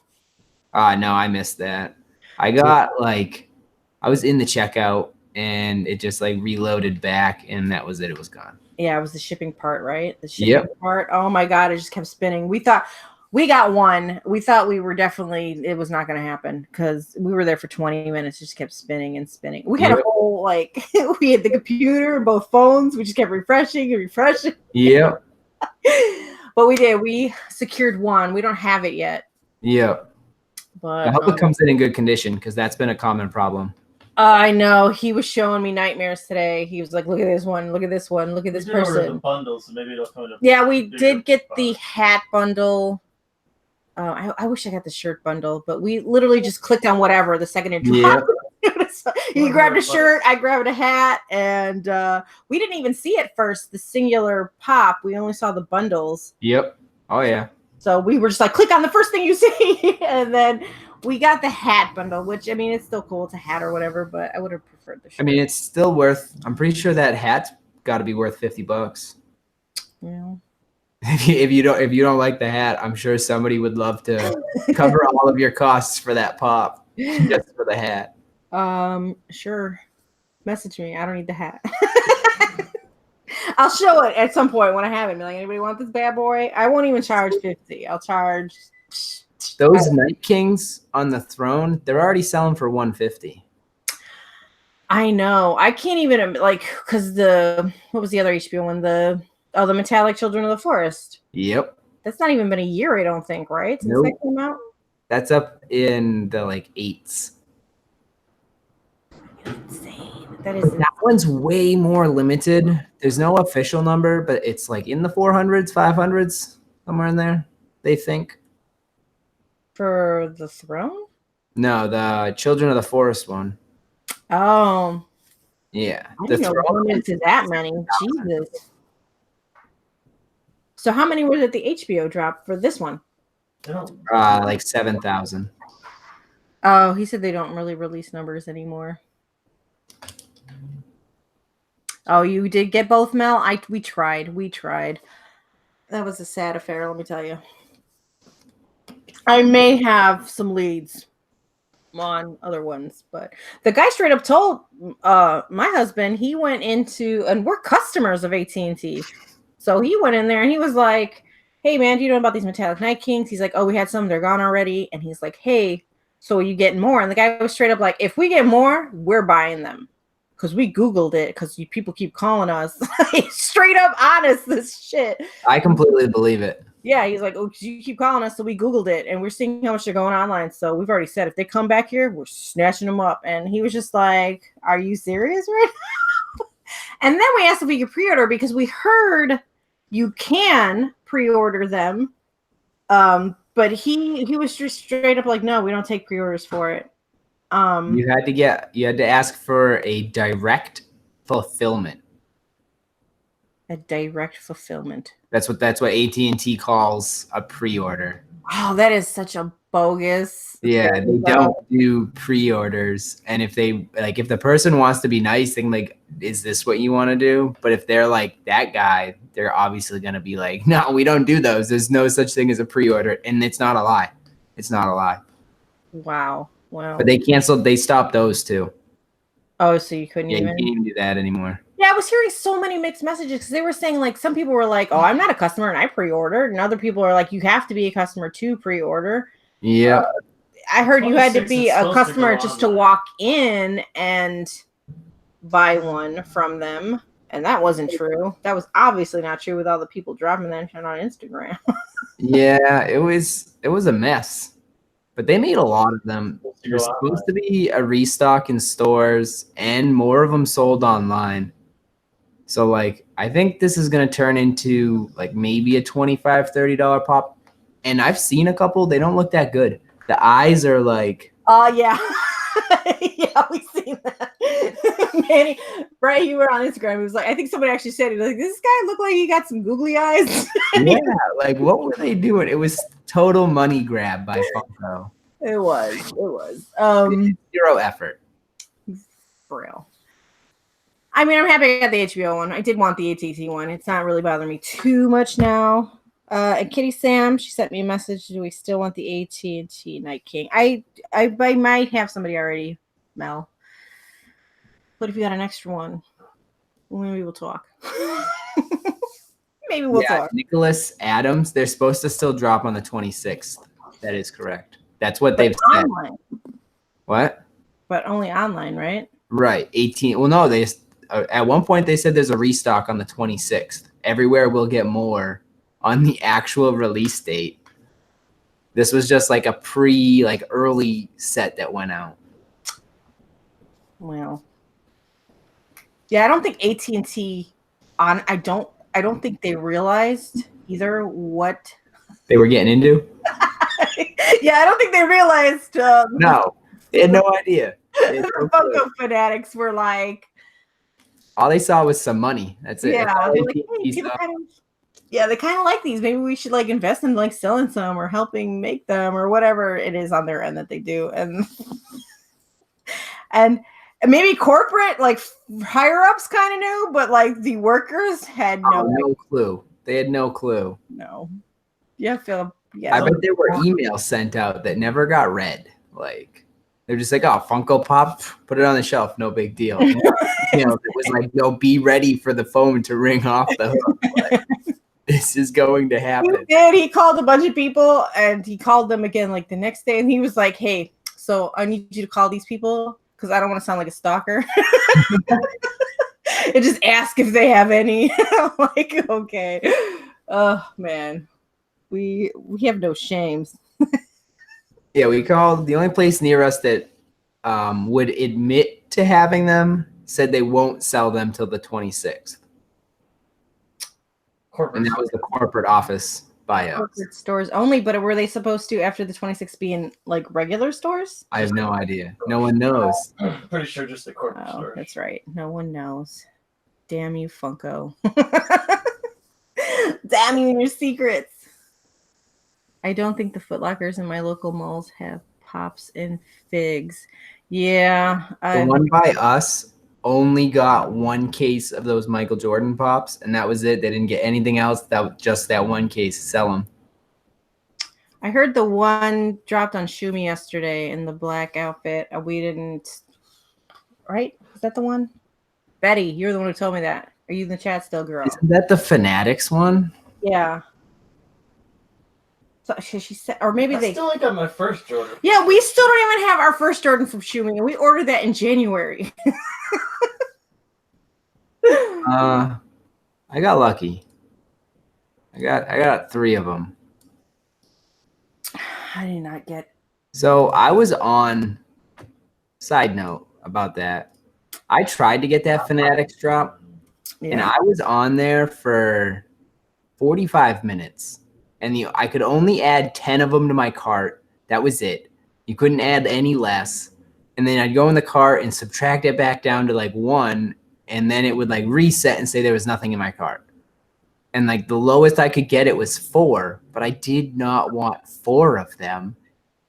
No, I missed that. I got I was in the checkout and it just like reloaded back and that was it. It was gone. Yeah, it was the shipping part, right? The shipping part. Oh my God, it just kept spinning. We thought we got one. We thought we were definitely, it was not going to happen because we were there for 20 minutes. It just kept spinning and spinning. We had a whole, we had the computer, both phones. We just kept refreshing and refreshing. Yeah. But we did. We secured one. We don't have it yet. Yeah. But I hope it comes in good condition because that's been a common problem. I know. He was showing me nightmares today. He was like, look at this one. Look at this one. Look at this person. The bundles, so maybe it'll come in yeah, we did get the hat bundle. I wish I got the shirt bundle, but we literally just clicked on whatever the second it dropped. He grabbed a shirt, I grabbed a hat, and we didn't even see at first the singular pop. We only saw the bundles. Yep. Oh yeah. So we were just like, click on the first thing you see, and then we got the hat bundle, which I mean, it's still cool. It's a hat or whatever, but I would have preferred the shirt. I mean, it's still worth. I'm pretty sure that hat's got to be worth $50. Yeah. If you don't like the hat, I'm sure somebody would love to cover all of your costs for that pop just for the hat. Sure. Message me. I don't need the hat. I'll show it at some point when I have it. Be like, anybody want this bad boy? I won't even charge $50. I'll charge. Those Night Kings on the throne, they're already selling for $150. I know. I can't even because what was the other HBO one? The Metallic Children of the Forest. Yep. That's not even been a year, I don't think, right? Since that came out? That's up in the 8s. Insane. That one's way more limited. There's no official number, but it's in the 400s, 500s, somewhere in there, they think. For the throne? No, the Children of the Forest one. Oh. Yeah. I didn't know to that many. Jesus. So how many were at the HBO drop for this one? 7,000. Oh, he said they don't really release numbers anymore. Oh, you did get both, Mel? We tried. That was a sad affair, let me tell you. I may have some leads on other ones, but the guy straight up told my husband, he went into, and we're customers of AT&T. So he went in there and he was like, hey man, do you know about these Metallic Night Kings? He's like, oh, we had some, they're gone already. And he's like, hey, so are you getting more? And the guy was straight up like, if we get more, we're buying them. Because we Googled it, because people keep calling us. Straight up honest, this shit. I completely believe it. Yeah, he's like, oh, you keep calling us, so we Googled it, and we're seeing how much they're going online. So we've already said, if they come back here, we're snatching them up. And he was just like, are you serious right now? And then we asked if we could pre-order, because we heard you can pre-order them. But he was just straight up like, no, we don't take pre-orders for it. You had to ask for a direct fulfillment. A direct fulfillment. That's what AT&T calls a pre-order. Oh, that is such a bogus. Yeah, thing, they though. don't do pre-orders. And if they like, if the person wants to be nice, they can like, is this what you want to do? But if they're like that guy, they're obviously gonna be like, no, we don't do those. There's no such thing as a pre-order, and it's not a lie. It's not a lie. Wow. Wow. But they stopped those too. Oh, so you couldn't Yeah, you even. can't even do that anymore. Yeah, I was hearing so many mixed messages because they were saying like some people were like, "Oh, I'm not a customer and I pre-ordered," and other people are like, "You have to be a customer to pre-order." Yeah. I heard you had to 26 be is a supposed to customer go just to online. walk in and buy one from them, and that wasn't true. That was obviously not true with all the people dropping that shit on Instagram. Yeah, it was a mess. But they made a lot of them. Supposed to There's go supposed to be a restock in stores and more of them sold online. So like I think this is going to turn into like maybe a $25-$30 pop. And I've seen a couple, they don't look that good. The eyes are like Yeah. Yeah, we seen that. Manny, right? You were on Instagram. He was like, I think somebody actually said, he was like, "Does this guy look like he got some googly eyes?" yeah, like what were they doing? It was total money grab by Funko. It was. Zero effort. For real. I mean, I'm happy I got the HBO one. I did want the AT&T one. It's not really bothering me too much now. And Kitty Sam, she sent me a message. Do we still want the AT&T Night King? I might have somebody already, Mel. But if you got an extra one, maybe we'll talk. Maybe we'll talk. Nicholas Adams, they're supposed to still drop on the 26th. That is correct. That's what they've said. Online. What? But only online, right? Right. 18. Well, no, they at one point they said there's a restock on the 26th. Everywhere will get more on the actual release date. This was just like a early set that went out. Well. Yeah, I don't think AT&T I don't think they realized either what they were getting into. Yeah, I don't think they realized. No, they had no idea. The Funko fanatics were like, all they saw was some money. That's it. Yeah, That's they're like, hey, they kind of like these. Maybe we should like invest in like selling some or helping make them or whatever it is on their end that they do, and maybe corporate like higher ups kind of knew, but like the workers had no clue. They had no clue. No. Yeah, Philip. Yeah. I bet there were emails sent out that never got read. Like they're just like, oh, Funko Pop, put it on the shelf, no big deal. You know, it was like, yo, be ready for the phone to ring off the hook. Like, this is going to happen. He did. He called a bunch of people and he called them again like the next day, and he was like, hey, so I need you to call these people because I don't want to sound like a stalker. And just ask if they have any. I'm like, okay. Oh man. We have no shames. Yeah, we called the only place near us that would admit to having them said they won't sell them till the 26th. And that was the corporate office by us. Corporate stores only, but were they supposed to after the 26th be in like regular stores? I have no idea. No one knows. I'm pretty sure just the corporate store. That's right. No one knows. Damn you, Funko. Damn you and your secrets. I don't think the Foot Lockers in my local malls have pops and figs. Yeah. The one by us only got one case of those Michael Jordan pops, and that was it. They didn't get anything else. Just that one case to sell them. I heard the one dropped on Shumi yesterday in the black outfit. We didn't. Right? Is that the one? Betty, you're the one who told me that. Are you in the chat still, girl? Isn't that the Fanatics one? Yeah. So she said, or maybe I still got my first Jordan. Yeah, we still don't even have our first Jordan from Shumi, and we ordered that in January. I got lucky. I got 3 of them. I did not get. So I was on. Side note about that, I tried to get that Fanatics drop, and I was on there for 45 minutes. And I could only add 10 of them to my cart. That was it. You couldn't add any less. And then I'd go in the cart and subtract it back down to like 1. And then it would like reset and say there was nothing in my cart. And like the lowest I could get it was 4, but I did not want 4 of them.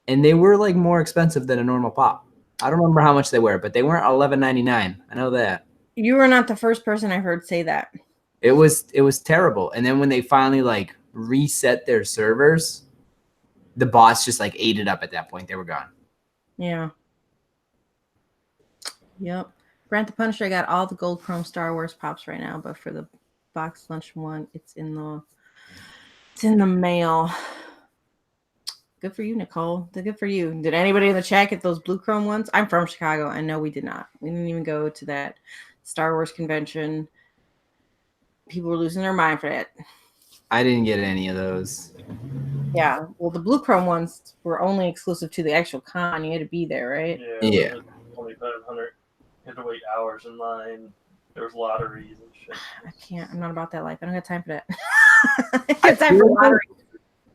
And they were like more expensive than a normal pop. I don't remember how much they were, but they weren't $11.99. I know that. You were not the first person I heard say that. It was terrible. And then when they finally like reset their servers, the bots just like ate it up at that point. They were gone. Yeah. Yep. Grant the Punisher, I got all the gold chrome Star Wars pops right now, but for the box lunch one, it's in the mail. Good for you, Nicole. Good for you. Did anybody in the chat get those blue chrome ones? I'm from Chicago, and no, we did not. We didn't even go to that Star Wars convention. People were losing their mind for that. I didn't get any of those. Yeah. Well, the blue chrome ones were only exclusive to the actual con. You had to be there, right? Yeah. Only 500. You had to wait hours in line. There was lotteries and shit. I can't. I'm not about that life. I don't have time for that. I have time for lottery.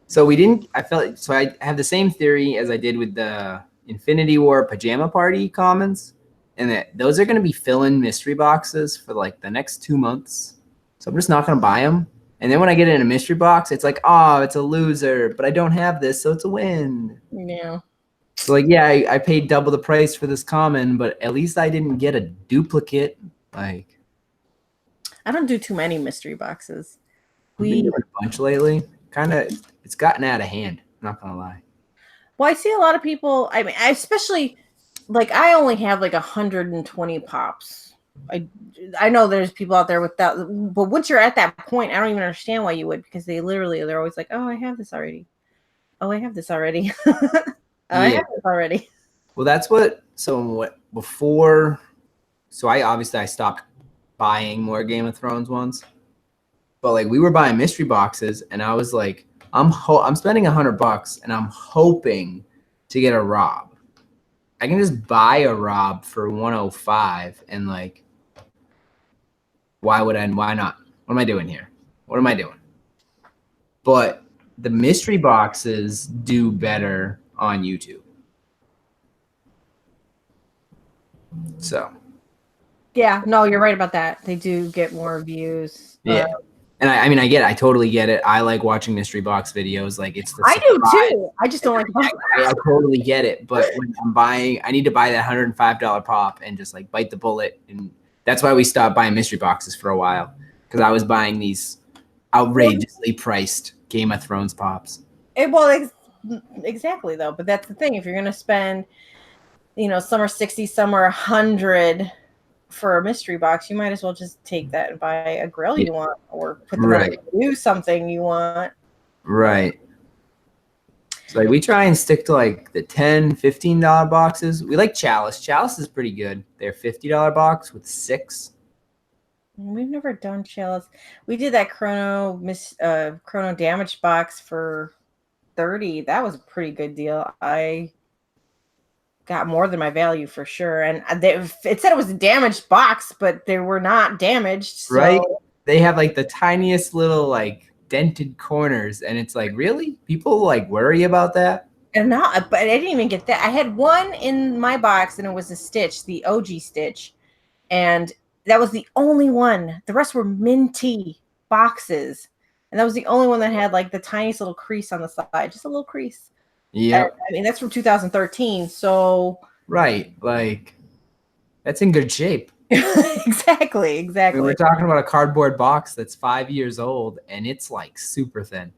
So we didn't. I felt so. I have the same theory as I did with the Infinity War Pajama Party commons, and that those are going to be fill-in mystery boxes for like the next 2 months. So I'm just not going to buy them. And then when I get it in a mystery box, it's like, oh, it's a loser, but I don't have this, so it's a win. Yeah. So like, yeah, I paid double the price for this common, but at least I didn't get a duplicate. Like, I don't do too many mystery boxes. I've been doing a bunch lately. Kind of, it's gotten out of hand. I'm not gonna lie. Well, I see a lot of people. I mean, especially like I only have like 120 pops. I know there's people out there with that, but once you're at that point, I don't even understand why you would, because they're always like, oh, I have this already. Oh, I have this already. I have this already. Well, that's what. So what before? So I stopped buying more Game of Thrones ones. But like we were buying mystery boxes, and I was like, I'm spending $100, and I'm hoping to get a Rob. I can just buy a Rob for 105, and like, why not? What am I doing here? What am I doing? But the mystery boxes do better on YouTube. So. Yeah, no, you're right about that. They do get more views. Yeah. And I mean, I get it. I totally get it. I like watching mystery box videos. Like it's the I do too. I just don't like I totally get it. But when I'm buying, I need to buy that $105 pop and just like bite the bullet. And that's why we stopped buying mystery boxes for a while, because I was buying these outrageously priced Game of Thrones pops. Exactly though. But that's the thing. If you're gonna spend, some are 60, some are 100 for a mystery box, you might as well just take that and buy a grill you want, or put them on do something you want. Right. So like we try and stick to like the $10, $15 boxes. We like Chalice. Chalice is pretty good. They're $50 box with 6. We've never done Chalice. We did that Chrono Damage box for $30. That was a pretty good deal. I got more than my value for sure. And it said it was a damaged box, but they were not damaged. So. Right? They have like the tiniest little like dented corners, and it's like, really? People like worry about that? And not, but I didn't even get that. I had one in my box, and it was a Stitch, the OG Stitch, and that was the only one. The rest were minty boxes, and that was the only one that had like the tiniest little crease on the side, just a little crease. Yeah, I mean that's from 2013. So right, like that's in good shape. Exactly. I mean, we're talking about a cardboard box that's 5 years old, and it's like super thin.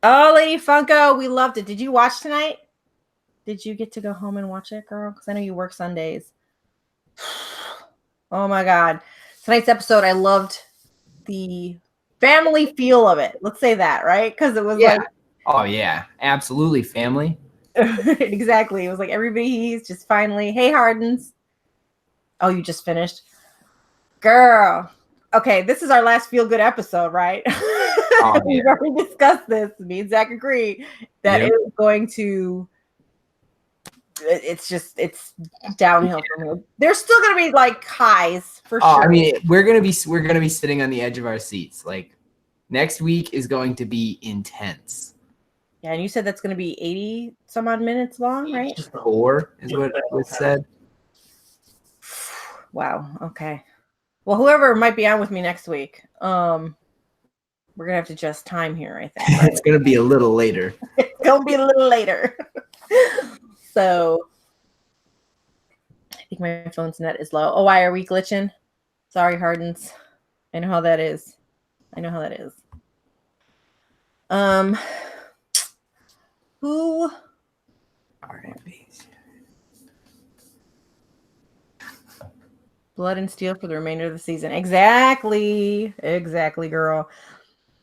Oh, Lady Funko, we loved it. Did you watch tonight? Did you get to go home and watch it, girl? Because I know you work Sundays. Oh my God, tonight's episode, I loved the family feel of it. Let's say that, right? Because it was like. Oh, yeah. Absolutely. Family. Exactly. It was like everybody's just finally, hey, Hardens. Oh, you just finished? Girl. Okay, this is our last feel-good episode, right? Oh, yeah. We've already discussed this. Me and Zach agree that it is going to... It's downhill from here. There's still going to be, like, highs, for sure. I mean, we're gonna be sitting on the edge of our seats. Like, next week is going to be intense. Yeah, and you said that's going to be 80 some odd minutes long, right? 4 is what was said. Wow. Okay. Well, whoever might be on with me next week, We're gonna have to adjust time here, I think. Right? It's gonna be a little later. It's gonna be a little later. So I think my phone's net is low. Oh, why are we glitching? Sorry, Hardens. I know how that is. Who? R.I.P. Blood and Steel for the remainder of the season. Exactly, girl.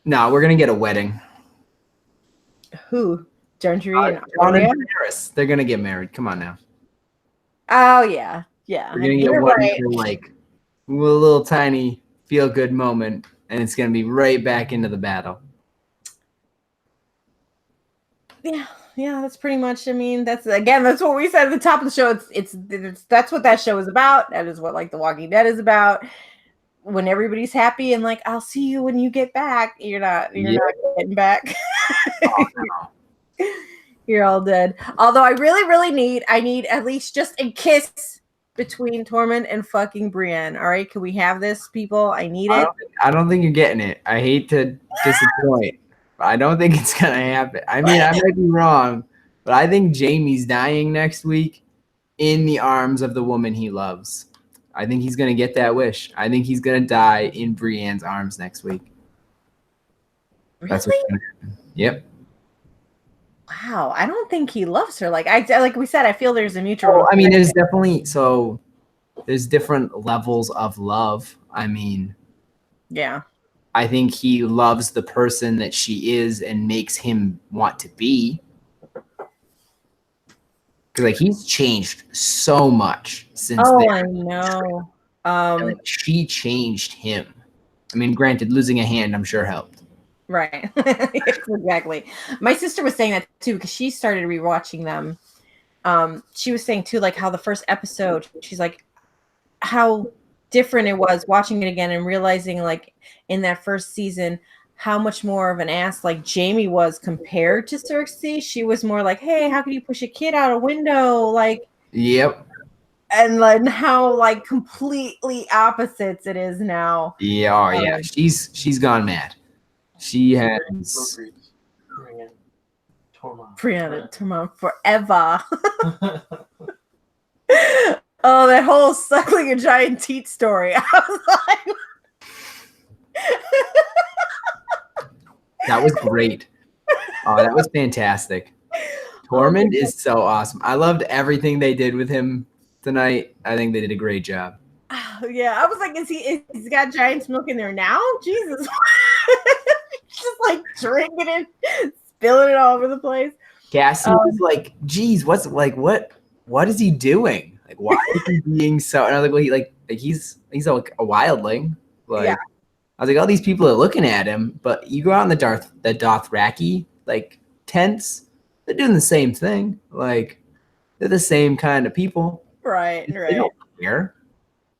No, we're gonna get a wedding. Who? Gentry and John Arya? and Daenerys. They're gonna get married. Come on now. Oh yeah. We're gonna get You're one right. little, like a little tiny feel good moment, and it's gonna be right back into the battle. Yeah, that's pretty much. I mean, that's what we said at the top of the show. It's that's what that show is about. That is what like The Walking Dead is about. When everybody's happy and like, I'll see you when you get back. You're not getting back. Oh, no. You're all dead. Although I really need at least just a kiss between Tormund and fucking Brienne. All right, can we have this, people? I need it. I don't think you're getting it. I hate to disappoint, but I don't think it's gonna happen. I mean, I might be wrong, but I think Jaime's dying next week in the arms of the woman he loves. I think he's gonna get that wish. I think he's gonna die in Brienne's arms next week. Really? That's what's gonna happen. Yep. Wow, I don't think he loves her. Like we said, I feel there's a mutual. Well, I mean, there's different levels of love. I mean, yeah. I think he loves the person that she is and makes him want to be. Because like he's changed so much since then. I know. And, like, she changed him. I mean, granted, losing a hand, I'm sure helped. Right. Exactly. My sister was saying that too because she started rewatching them. She was saying too, like how the first episode, she's like, how different it was watching it again and realizing like in that first season how much more of an ass like Jaime was compared to Cersei. She was more like, hey, how could you push a kid out a window? Like, yep. And then how like completely opposites it is now. Yeah, yeah. She's gone mad. She has Brianna Tormund forever. Oh, that whole suckling a giant teat story. I was like, that was great. Oh, that was fantastic. Tormund is so awesome. I loved everything they did with him tonight. I think they did a great job. Yeah, I was like, he's got giant's milk in there now? Jesus. Just like drinking it, spilling it all over the place. Cassie was like, geez, what is he doing? Like, why is he being so? And I was like, well, he's a wildling. Like, yeah. I was like, all these people are looking at him, but you go out in the Dothraki like tents, they're doing the same thing. Like, they're the same kind of people. Right. They don't care.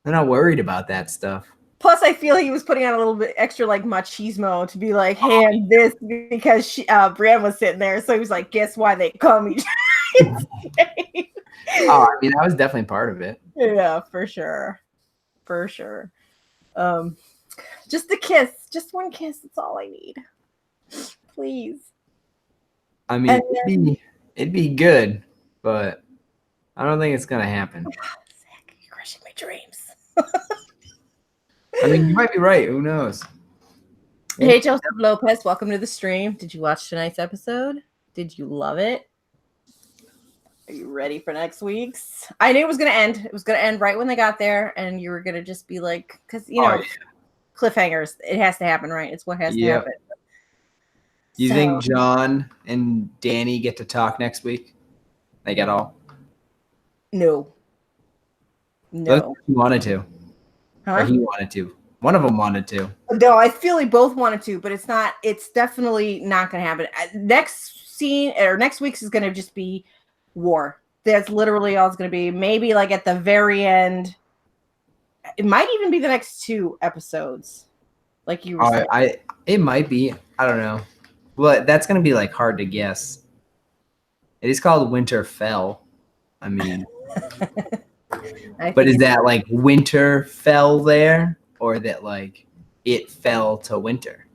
They're not worried about that stuff. Plus, I feel he was putting on a little bit extra like machismo to be like, hey, and this because Brienne was sitting there, so he was like, guess why they call me? Oh, I mean, that was definitely part of it. Yeah, for sure. Just a kiss, just one kiss. That's all I need. Please. I mean, it'd be good, but I don't think it's gonna happen. Zach, you're crushing my dreams. I mean, you might be right. Who knows? Hey, Joseph Lopez, welcome to the stream. Did you watch tonight's episode? Did you love it? Are you ready for next week's? I knew it was going to end. It was going to end right when they got there, and you were going to just be like, because, cliffhangers, it has to happen, right? It's what has to happen. Do you think John and Danny get to talk next week? Like, at all? No. He wanted to. Huh? Or he wanted to. One of them wanted to. No, I feel they both wanted to, but it's definitely not going to happen. Next week's is going to just be war. That's literally all it's going to be. Maybe like at the very end, it might even be the next 2 episodes. Like you were saying. It might be. I don't know. Well, that's going to be like hard to guess. It is called Winterfell. I mean, but is that like winter fell there, or that like it fell to winter?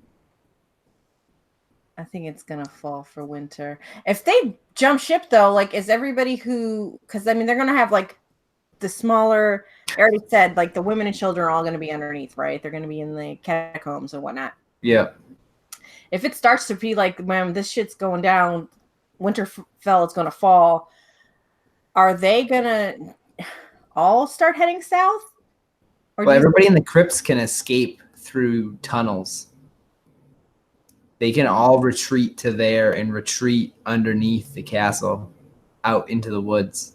I think it's gonna fall for winter. If they jump ship though, like is everybody because I mean they're gonna have like the smaller, I already said like the women and children are all gonna be underneath, right? They're gonna be in the catacombs and whatnot. Yeah. If it starts to be like when this shit's going down, Winterfell is gonna fall, are they gonna all start heading south? Or Well, everybody in the crypts can escape through tunnels. They can all retreat to there and retreat underneath the castle out into the woods.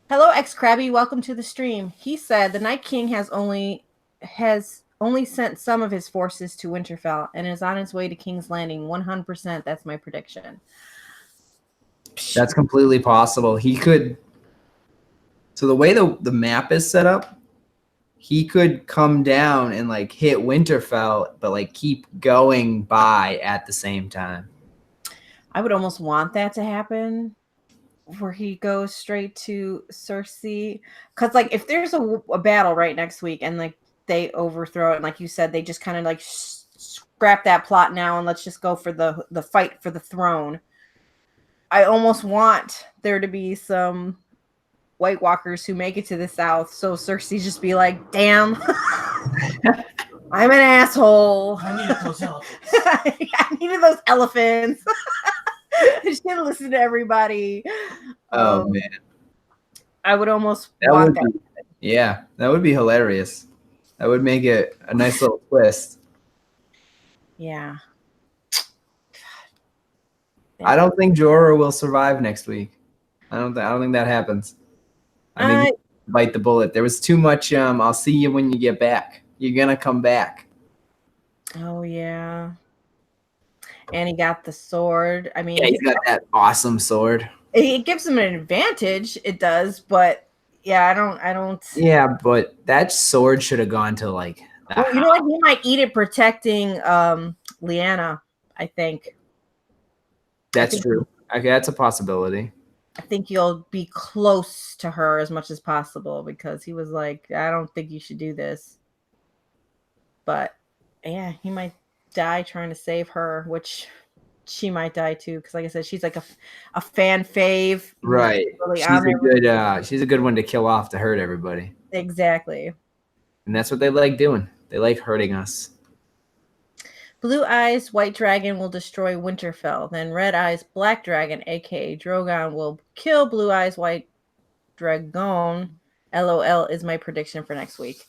Hello, X Krabby. Welcome to the stream. He said the Night King has only sent some of his forces to Winterfell and is on his way to King's Landing. 100%. That's my prediction. That's completely possible. He could. So the way the map is set up, he could come down and like hit Winterfell, but like keep going by at the same time. I would almost want that to happen, where he goes straight to Cersei. Because like if there's a battle right next week and like they overthrow it, and like you said, they just kind of like scrap that plot now and let's just go for the fight for the throne. I almost want there to be some White Walkers who make it to the south, so Cersei just be like, damn, I'm an asshole. I needed those elephants. I needed those elephants. I should have listened to everybody. Oh man, I would almost want that. Yeah, that would be hilarious. That would make it a nice little twist. Yeah. I don't think Jorah will survive next week. I don't think that happens. I think bite the bullet. There was too much. I'll see you when you get back. You're gonna come back. Oh yeah. And he got the sword. I mean, yeah, he's got that awesome sword. It gives him an advantage. It does, but yeah, I don't. Yeah, but that sword should have gone to like. Well, you know what? He might eat it protecting Lyanna. I think. That's true. Okay, that's a possibility. I think you'll be close to her as much as possible because he was like, I don't think you should do this. But yeah, he might die trying to save her, which she might die too. Because like I said, she's like a fan fave. Right. Really she's a good one to kill off to hurt everybody. Exactly. And that's what they like doing. They like hurting us. Blue Eyes White Dragon will destroy Winterfell. Then Red Eyes Black Dragon, aka Drogon, will kill Blue Eyes White Dragon. LOL is my prediction for next week.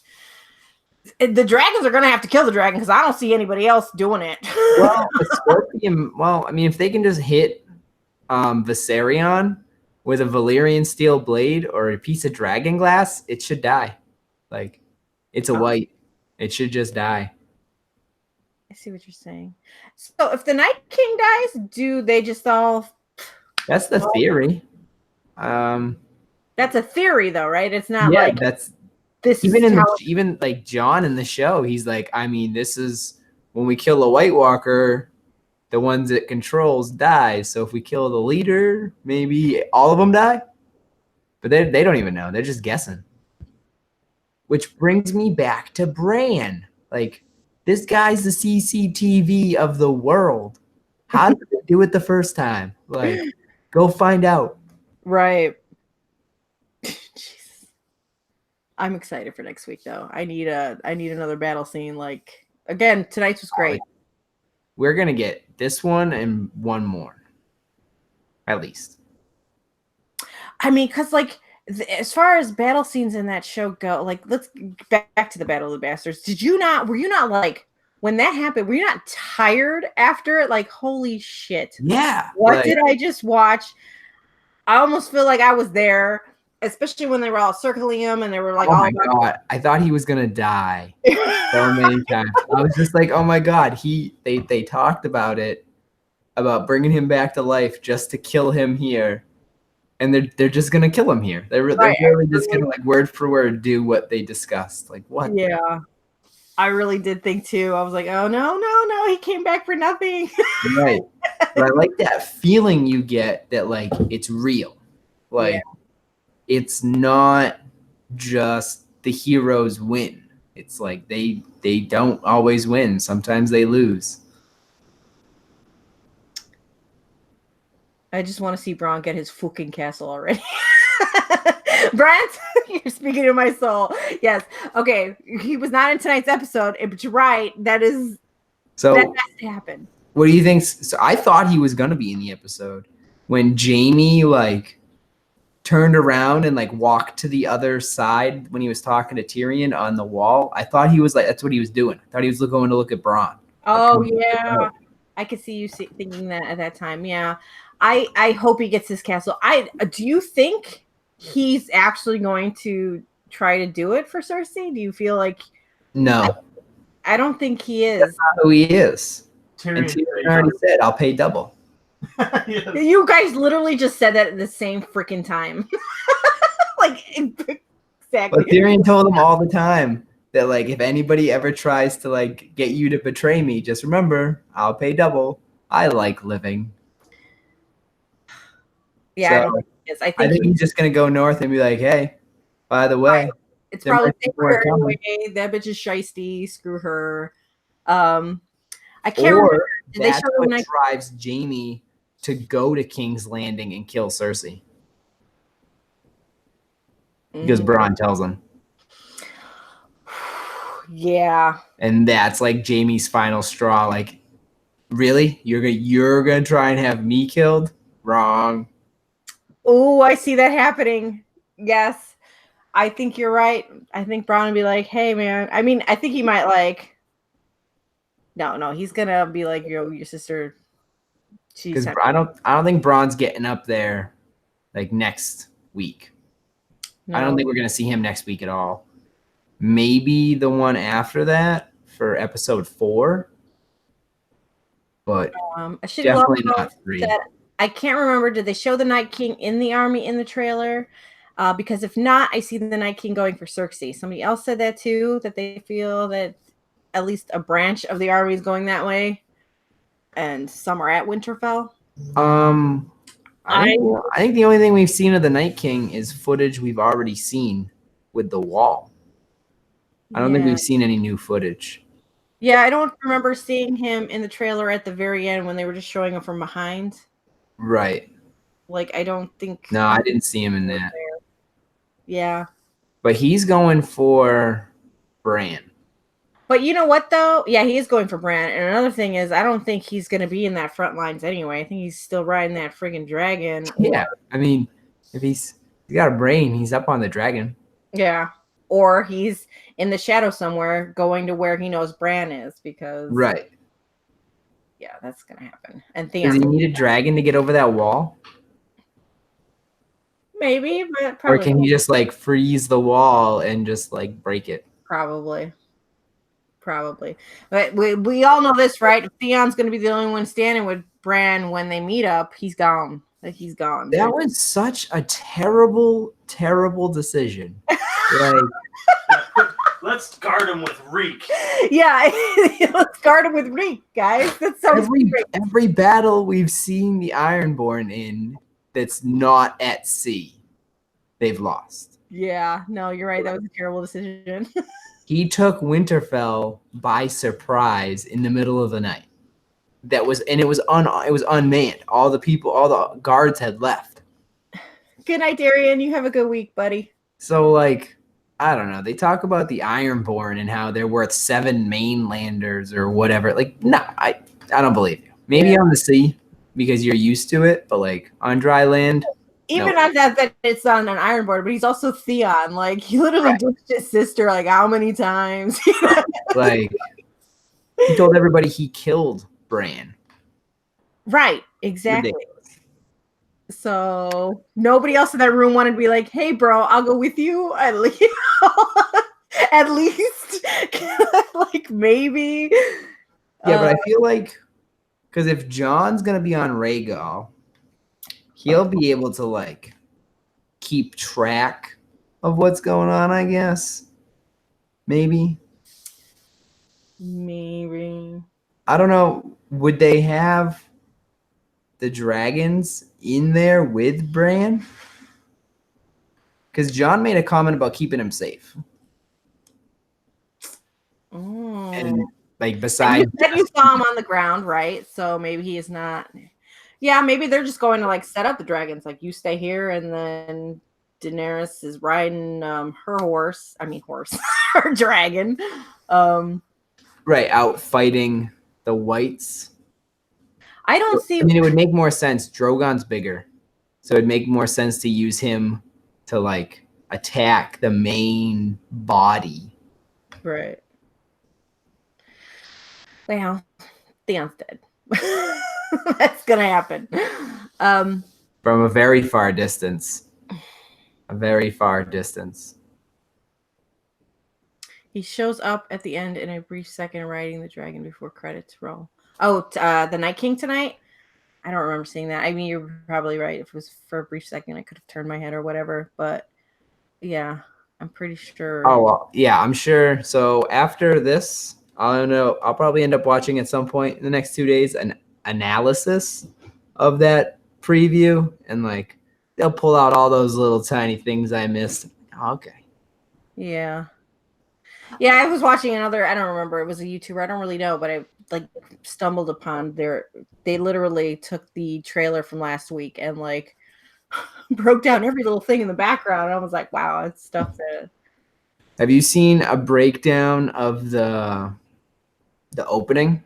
The dragons are going to have to kill the dragon because I don't see anybody else doing it. Well, the Scorpion. Well, I mean, if they can just hit Viserion with a Valyrian steel blade or a piece of dragon glass, it should die. Like, it's a white. It should just die. I see what you're saying. So if the Night King dies, do they just all... That's the theory. That's a theory, though, right? It's not like... that's... This even like John in the show, he's like, I mean, this is... When we kill a White Walker, the ones it controls die. So if we kill the leader, maybe all of them die? But they don't even know. They're just guessing. Which brings me back to Bran. Like... This guy's the CCTV of the world. How did they do it the first time? Like, go find out. Right. Jeez. I'm excited for next week, though. I need another battle scene. Like, again, tonight's was great. We're gonna get this one and one more, at least. I mean, because like. As far as battle scenes in that show go, like let's back to the Battle of the Bastards. Were you not like when that happened? Were you not tired after it? Like, holy shit! Yeah. What did I just watch? I almost feel like I was there, especially when they were all circling him and they were like, "Oh my god!" I thought he was gonna die so many times. I was just like, "Oh my god!" They talked about it, about bringing him back to life just to kill him here. And they're just gonna kill him here. They're really just gonna like word for word do what they discussed. Like what? Yeah, I really did think too. I was like, oh no, he came back for nothing. Right. But I like that feeling you get that like it's real. Like it's not just the heroes win. It's like they don't always win. Sometimes they lose. I just want to see Braun get his fucking castle already. Brent, you're speaking to my soul. Yes. Okay. He was not in tonight's episode, but you're right. That has So to happen. what do you think? So I thought he was gonna be in the episode when Jamie like turned around and like walked to the other side when he was talking to Tyrion on the wall. I thought he was like that's what he was doing. I thought he was going to look at Braun. Oh yeah, I could see you thinking that at that time. Yeah, I hope he gets his castle. Do you think he's actually going to try to do it for Cersei? Do you feel like? No, I don't think he is. That's not who he is. And Tyrion Tyrion already said, "I'll pay double." Yes. You guys literally just said that at the same freaking time. Like exactly. But Tyrion told him all the time that like if anybody ever tries to like get you to betray me, just remember I'll pay double. I like living. Yeah, So, I don't think he is. I think he's just gonna go north and be like, "Hey, by the way, it's there probably might be more coming." anyway. That bitch is shiesty. Screw her. I can't remember. Or Did they that's show what the night? drives Jamie to go to King's Landing and kill Cersei because Bronn tells him, Yeah. and that's like Jamie's final straw. Like, really, you're gonna try and have me killed? Wrong. Oh, I see that happening. Yes. I think you're right. I think Braun would be like, hey man. I mean, I think he might like no, he's gonna be like, yo, your sister. Because I don't think Bronn's getting up there like next week. No. I don't think we're gonna see him next week at all. Maybe the one after that for episode 4, but I should definitely not 3. that. I can't remember. Did they show the Night King in the army in the trailer? Because if not, I see the Night King going for Cersei. Somebody else said that too, that they feel that at least a branch of the army is going that way, and some are at Winterfell. I think the only thing we've seen of the Night King is footage we've already seen with the wall. I don't think we've seen any new footage. Yeah, I don't remember seeing him in the trailer at the very end when they were just showing him from behind. Right. Like, I don't think. No, I didn't see him in that. Yeah. But he's going for Bran. But you know what, though? Yeah, he is going for Bran. And another thing is, I don't think he's going to be in that front lines anyway. I think he's still riding that friggin' dragon. Yeah. I mean, if he's got a brain, he's up on the dragon. Yeah. Or he's in the shadow somewhere going to where he knows Bran is because. Right. Yeah, that's going to happen. And Does he need a dragon to get over that wall? Maybe, but probably. Or can he just like freeze the wall and just like break it? Probably. But we all know this, right? If Theon's going to be the only one standing with Bran when they meet up, he's gone. Like, he's gone. That was such a terrible, terrible decision. Like, let's guard him with reek. Yeah, let's guard him with reek, guys. That sounds great. Every battle we've seen the Ironborn in that's not at sea, they've lost. Yeah, no, you're right. That was a terrible decision. He took Winterfell by surprise in the middle of the night. It was unmanned. All the guards had left. Good night, Darian. You have a good week, buddy. So like, I don't know. They talk about the Ironborn and how they're worth 7 mainlanders or whatever. Like, no, I don't believe you. Maybe on the sea because you're used to it, but like on dry land. Even on that it's on an Ironborn, but he's also Theon. Like, he literally ditched his sister like how many times? Like, he told everybody he killed Bran. Right, exactly. Ridiculous. So nobody else in that room wanted to be like, hey bro, I'll go with you at least. At least like maybe. Yeah, but I feel like because if John's gonna be on Rhaegal, he'll be able to like keep track of what's going on, I guess. Maybe. I don't know. Would they have the dragons in there with Bran? Because John made a comment about keeping him safe. And like besides, you saw him on the ground, right? So maybe he is not. Yeah, maybe they're just going to like set up the dragons. Like you stay here, and then Daenerys is riding her horse. I mean, horse, her dragon. Right, out fighting the whites. I don't see. I mean, it would make more sense. Drogon's bigger, so it'd make more sense to use him to like attack the main body. Right. Well, Theon's dead. That's gonna happen. From a very far distance. A very far distance. He shows up at the end in a brief second, riding the dragon before credits roll. Oh, the Night King tonight? I don't remember seeing that. I mean, you're probably right. If it was for a brief second, I could have turned my head or whatever. But yeah, I'm pretty sure. Oh, well, yeah, I'm sure. So after this, I don't know. I'll probably end up watching at some point in the next 2 days an analysis of that preview, and like they'll pull out all those little tiny things I missed. Okay. Yeah. Yeah, I was watching another, I don't remember, it was a YouTuber, I don't really know, but I like stumbled upon they literally took the trailer from last week and like broke down every little thing in the background. I was like, wow, it's stuff that. Have you seen a breakdown of the opening?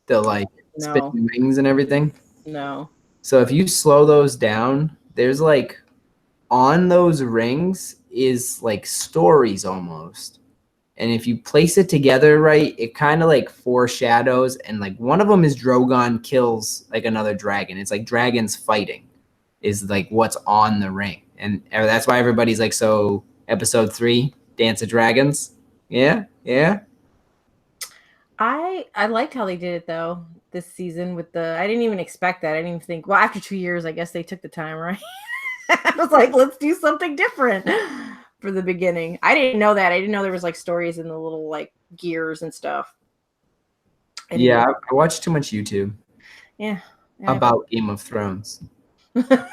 The like No. spinning rings and everything? No. So if you slow those down, there's like on those rings is like stories almost. And if you place it together right, it kind of like foreshadows, and like one of them is Drogon kills like another dragon. It's like dragons fighting is like what's on the ring. And that's why everybody's like, so episode 3, Dance of Dragons. Yeah. Yeah. I liked how they did it though this season with I didn't even expect that. I didn't even think, well, after 2 years, I guess they took the time, right? I was like, let's do something different for the beginning. I didn't know that. I didn't know there was like stories in the little like gears and stuff. Yeah, I watched too much YouTube. Yeah. About Game of Thrones. I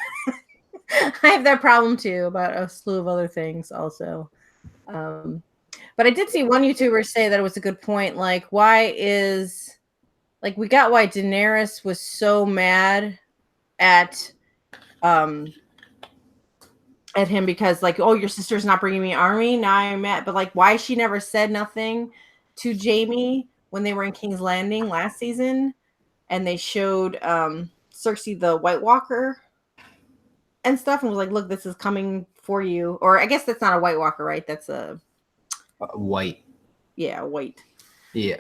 have that problem too about a slew of other things also. But I did see one YouTuber say that it was a good point. Like, we got why Daenerys was so mad at him because like, oh, your sister's not bringing me army. Now I'm mad. But like, why she never said nothing to Jaime when they were in King's Landing last season, and they showed Cersei the White Walker and stuff, and was like, look, this is coming for you. Or I guess that's not a White Walker, right? That's a white. Yeah, white. Yeah.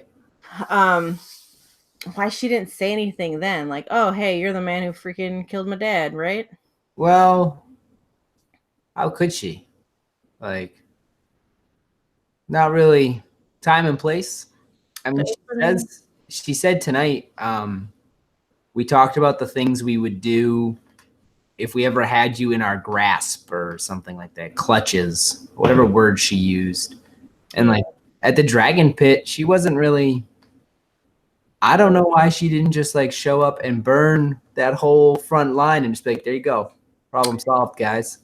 Why she didn't say anything then? Like, oh, hey, you're the man who freaking killed my dad, right? Well, how could she? Like, not really time and place. I mean, she said tonight, we talked about the things we would do if we ever had you in our grasp or something like that. Clutches, whatever word she used. And like at the Dragon Pit, she wasn't really, I don't know why she didn't just like show up and burn that whole front line and just be like, there you go. Problem solved, guys.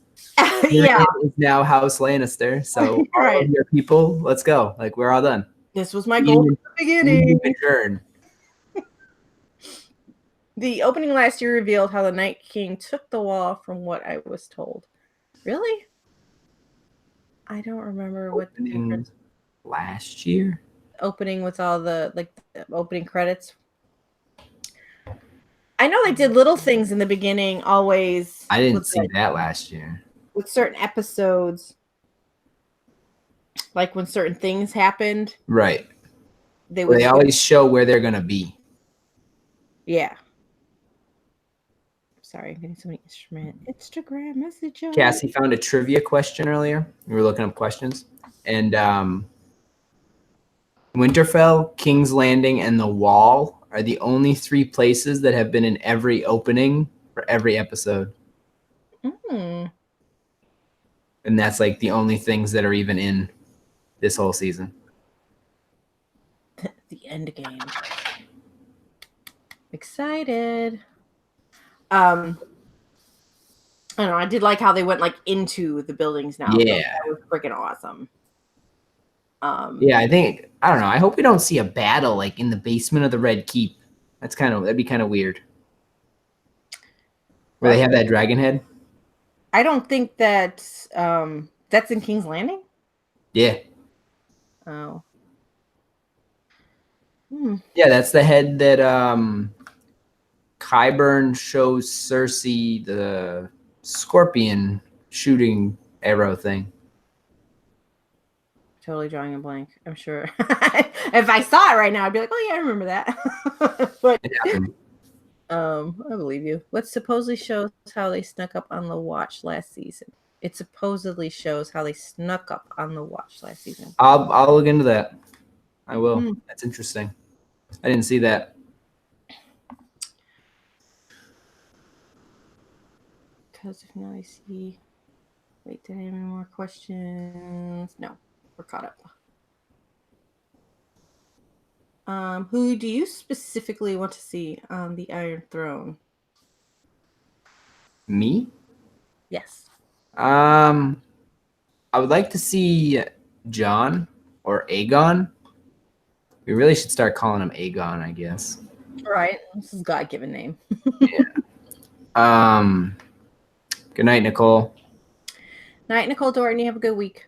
Yeah. Is now House Lannister. So right. all of your people, let's go. Like, we're all done. This was my goal at the beginning. Adjourn. The opening last year revealed how the Night King took the wall from what I was told. Really? I don't remember what the difference. Last year? Opening with all the opening credits. I know they did little things in the beginning always. I didn't see that last year. With certain episodes. Like when certain things happened. Right. They always show where they're going to be. Yeah. Sorry, I'm getting so many Instagram messages. Cassie found a trivia question earlier. We were looking up questions. And Winterfell, King's Landing, and the Wall are the only 3 places that have been in every opening for every episode. Mm. And that's like the only things that are even in this whole season. The end game. Excited. I don't know. I did like how they went like into the buildings now. Yeah, that was freaking awesome. Yeah, I don't know. I hope we don't see a battle like in the basement of the Red Keep. That'd be kind of weird. Where they have that dragon head? I don't think that that's in King's Landing. Yeah. Oh. Yeah, that's the head that Qyburn shows Cersei the scorpion shooting arrow thing. Totally drawing a blank. I'm sure. If I saw it right now, I'd be like, "Oh yeah, I remember that." But It happened. I believe you. What supposedly shows how they snuck up on the watch last season? It supposedly shows how they snuck up on the watch last season. I'll look into that. I will. Hmm. That's interesting. I didn't see that. Because if now I see. Wait, did I have any more questions? No, we're caught up. Who do you specifically want to see on the Iron Throne? Me? Yes. I would like to see John or Aegon. We really should start calling him Aegon, I guess. All right. This is a God-given name. Good night, Nicole. Night, Nicole Dorton. You have a good week.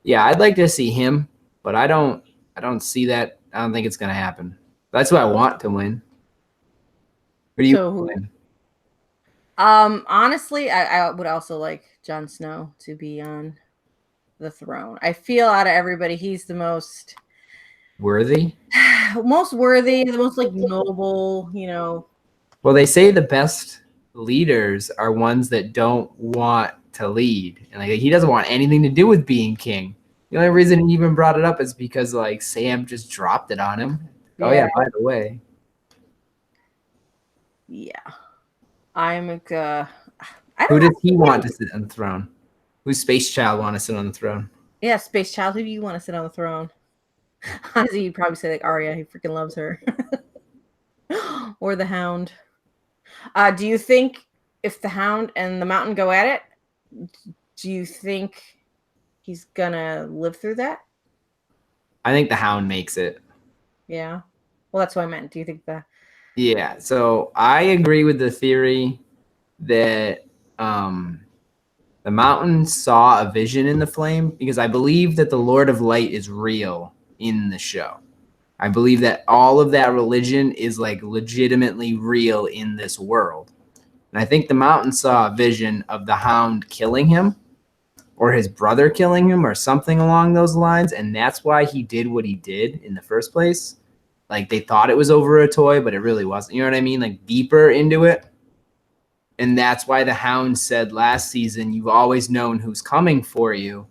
Yeah, I'd like to see him, but I don't see that. I don't think it's gonna happen. That's who I want to win. Who do you So win? honestly, I would also like Jon Snow to be on the throne. I feel out of everybody, he's the most Worthy? worthy, the most like noble, you know. Well, they say the best leaders are ones that don't want to lead. And like he doesn't want anything to do with being king. The only reason he even brought it up is because like Sam just dropped it on him. Yeah. Oh yeah, by the way. Yeah. I'm I Who don't does he want to sit on the throne? Who's Space Child want to sit on the throne? Yeah, Space Child, who do you want to sit on the throne? Honestly, you'd probably say like Arya, he freaking loves her. Or the Hound. Do you think if the Hound and the Mountain go at it, do you think he's gonna live through that? I think the Hound makes it. Yeah. Well, that's what I meant. Do you think the Yeah, so I agree with the theory that the Mountain saw a vision in the flame because I believe that the Lord of Light is real in the show. I believe that all of that religion is like legitimately real in this world. And I think the Mountain saw a vision of the Hound killing him or his brother killing him or something along those lines. And that's why he did what he did in the first place. Like they thought it was over a toy, but it really wasn't. You know what I mean? Like deeper into it. And that's why the Hound said last season, you've always known who's coming for you.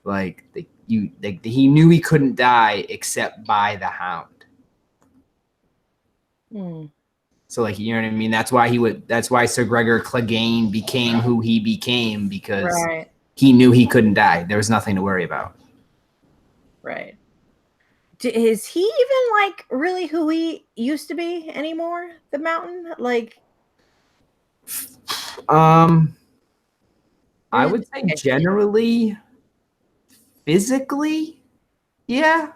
Like he knew he couldn't die except by the Hound. So like, you know what I mean? That's why Sir Gregor Clegane became who he became because he knew he couldn't die. There was nothing to worry about. Right. Is he even like really who he used to be anymore? The Mountain? Like I would say generally physically, yeah.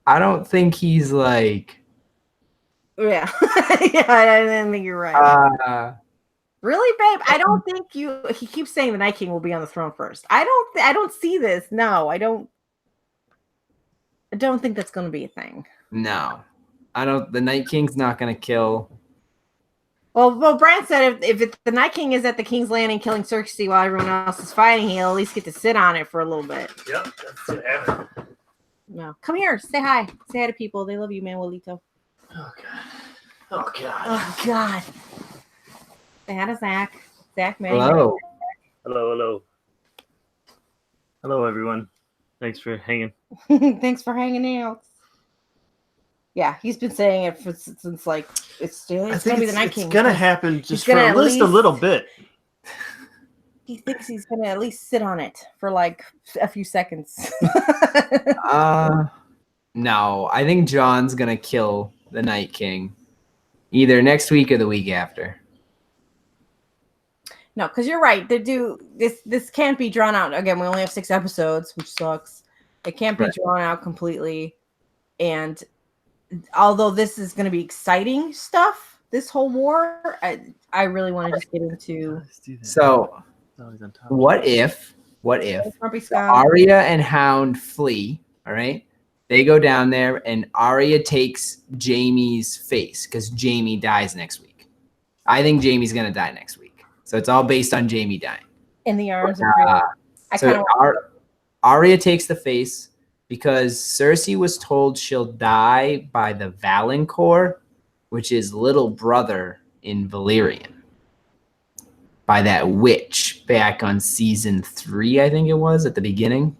I don't think he's like yeah. Yeah, I think you're right. Really, babe? I don't think he keeps saying the Night King will be on the throne first. I don't see this. No, I don't think that's going to be a thing. No. The Night King's not going to kill. Well, Bran said if the Night King is at the King's Landing killing Cersei while everyone else is fighting, he'll at least get to sit on it for a little bit. Yep, that's what happened. No, come here, say hi to people. They love you, Manuelito. Oh god. Oh god. Oh god. Say hi to Zach. Zach, man. Hello. Hello. Hello, everyone. Thanks for hanging. Thanks for hanging out. Yeah, he's been saying it since like it's gonna be the Night King. It's gonna happen just for at least a little bit. He thinks he's gonna at least sit on it for like a few seconds. No, I think John's gonna kill the Night King either next week or the week after. No, because you're right. This can't be drawn out. Again, we only have 6 episodes, which sucks. It can't be drawn out completely. And although this is going to be exciting stuff, this whole war. I really want to just get into Let's do that. So It's always on top. what if Grumpy so Scott. Arya and Hound flee, all right? They go down there and Arya takes Jaime's face because Jaime dies next week. I think Jaime's gonna die next week. So it's all based on Jaime dying. In the arms of Rhaegar. I kind So of Arya takes the face because Cersei was told she'll die by the Valancourt, which is little brother in Valyrian, by that witch back on season 3, I think it was, at the beginning.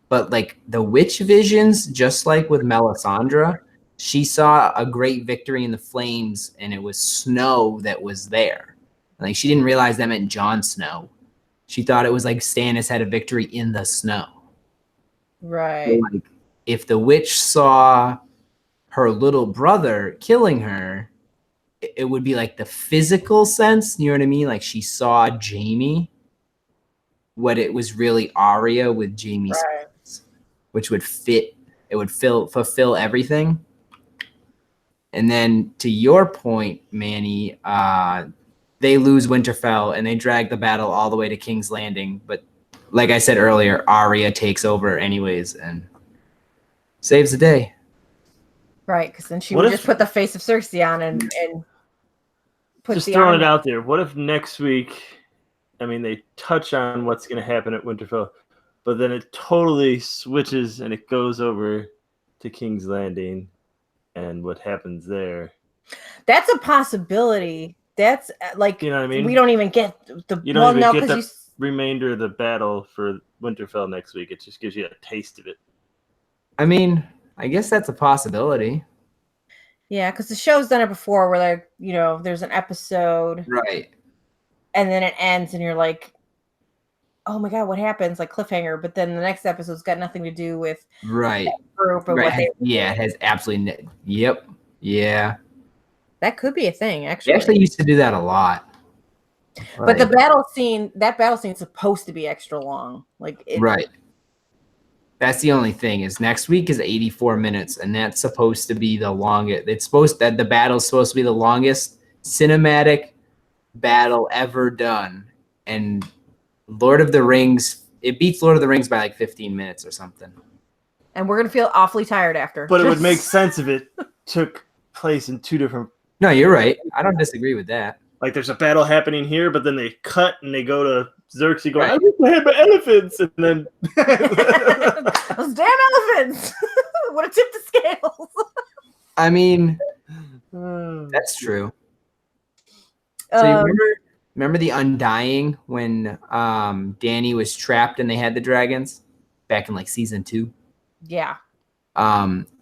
But like the witch visions, just like with Melisandre, she saw a great victory in the flames and it was snow that was there. Like she didn't realize that meant Jon Snow. She thought it was like Stannis had a victory in the snow. right. So, like, if the witch saw her little brother killing her, it would be like the physical sense, you know what I mean? Like she saw Jaime, what it was really Arya with Jaime's Right. face, which would fit, it would fulfill everything. And then to your point, Manny, they lose Winterfell and they drag the battle all the way to King's Landing. But like I said earlier, Arya takes over anyways and saves the day. Right, because then she What would if- just put the face of Cersei on and put Just the throwing army. it out there. What if next week, I mean, they touch on what's going to happen at Winterfell, but then it totally switches and it goes over to King's Landing and what happens there. That's a possibility. That's like You know what I mean? we don't even get the You don't even no, get 'cause the you remainder of the battle for Winterfell next week. It just gives you a taste of it. I mean, I guess that's a possibility. yeah, because the show's done it before where like, you know, there's an episode Right. and then it ends and you're like, oh my god, what happens? Like cliffhanger, but then the next episode's got nothing to do with Right. group and Right. what they Yeah, it has absolutely yep. Yeah. that could be a thing, They actually. actually used to do that a lot. But the Like, battle scene, that battle scene's supposed to be extra long. Like it, right. That's the only thing is next week is 84 minutes, and that's supposed to be the longest. It's supposed that the battle's supposed to be the longest cinematic battle ever done. And Lord of the Rings, it beats Lord of the Rings by like 15 minutes or something. and we're gonna feel awfully tired after. But it would make sense if it took place in two different. No, you're right. I don't disagree with that. Like there's a battle happening here, but then they cut and they go to Xerxes going, Right. I wish I had my elephants. And then Those damn elephants would have tipped the scales. I mean, that's true. So you Um, remember the Undying when Dany was trapped and they had the dragons back in like season 2? yeah,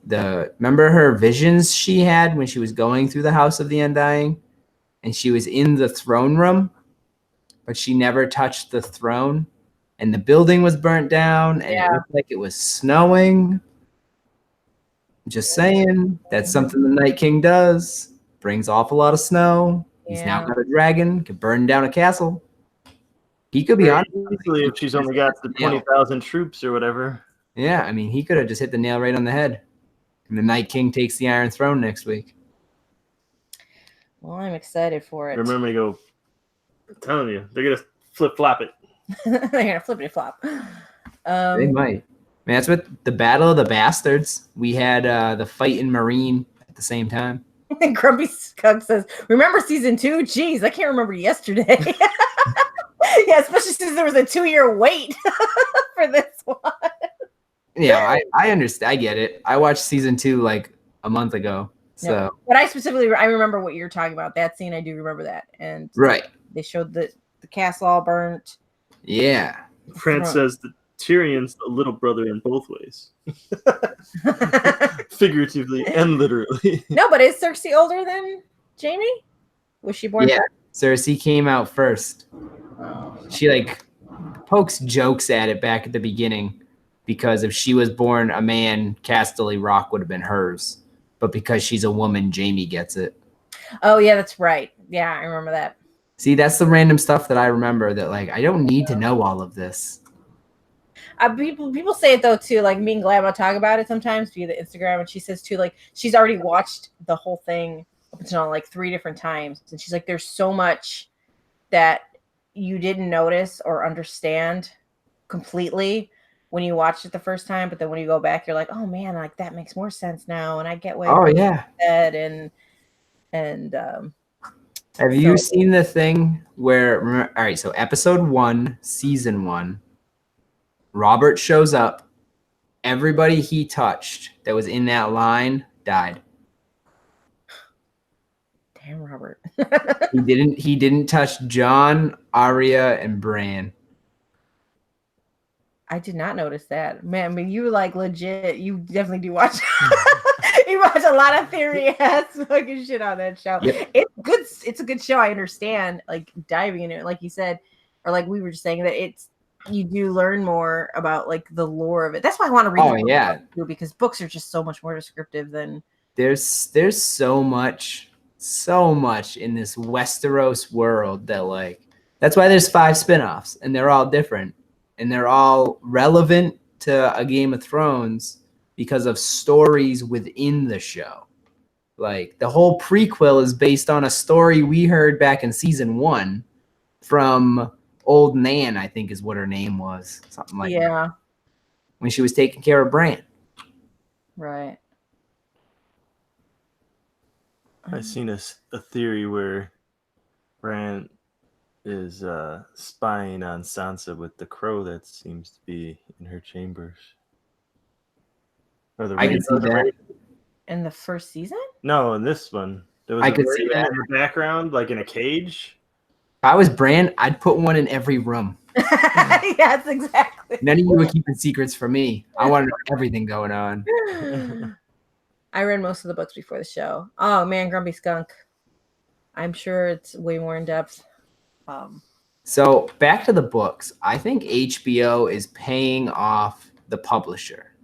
Remember her visions she had when she was going through the House of the Undying and she was in the throne room, but she never touched the throne and the building was burnt down and Yeah. it looked like it was snowing. Just saying, that's something the Night King does. Brings off a lot of snow. He's now Yeah. got a dragon, could burn down a castle. He could be on. easily if she's only got the 20,000 troops or whatever. Yeah, I mean, he could have just hit the nail right on the head. And the Night King takes the Iron Throne next week. well, I'm excited for it. Remember to go. I'm telling you, they're gonna flip flop it. They're gonna flippity flop. They might. Man, that's what the Battle of the Bastards. We had the fight in Marine at the same time. Grumpy Skunk says, "Remember season 2? Jeez, I can't remember yesterday." Yeah, especially since there was a 2-year wait for this one. Yeah, I understand. I get it. I watched season 2 like a month ago. So Yeah. But I remember what you're talking about. That scene, I do remember that. And right. they showed the castle all burnt. Yeah. France says that Tyrion's the little brother in both ways, figuratively and literally. No, but is Cersei older than Jaime? Was she born? Yeah. Cersei came out first. Oh. She like pokes jokes at it back at the beginning because if she was born a man, Casterly Rock would have been hers. But because she's a woman, Jaime gets it. Oh, yeah, that's right. Yeah, I remember that. See, that's the random stuff that I remember that like I don't need to know all of this. People say it though too. Like me and Glad talk about it sometimes via the Instagram, and she says too, like she's already watched the whole thing a watched it on like 3 different times, and she's like, "There's so much that you didn't notice or understand completely when you watched it the first time, but then when you go back, you're like, oh man, like that makes more sense now, and I get what Oh you yeah. said." And Have you seen the thing where? All right, so episode 1, season 1, Robert shows up. Everybody he touched that was in that line died. damn, Robert. He didn't touch John, Arya, and Bran. I did not notice that, man. I mean, you like legit. You definitely do watch. You watch a lot of theory ass fucking shit on that show. Yep. It's good. It's a good show. I understand, like diving into it, like you said, or like we were just saying that you do learn more about like the lore of it. That's why I want to read. Oh yeah, too, because books are just so much more descriptive than. There's so much in this Westeros world that like that's why there's 5 spin-offs and they're all different and they're all relevant to a Game of Thrones because of stories within the show. Like the whole prequel is based on a story we heard back in season 1 from Old Nan, I think is what her name was, something like that, when she was taking care of Bran. Right. I've seen a theory where Bran is spying on Sansa with the crow that seems to be in her chambers. Or the I can see that. In the first season? No, in this one. There was I a could see raven that. in the background, like in a cage. If I was Bran, I'd put one in every room. Yes, exactly. None of you were keeping secrets from me. I want to know everything going on. I read most of the books before the show. Oh man, Grumpy Skunk. I'm sure it's way more in depth. So back to the books. I think HBO is paying off the publisher.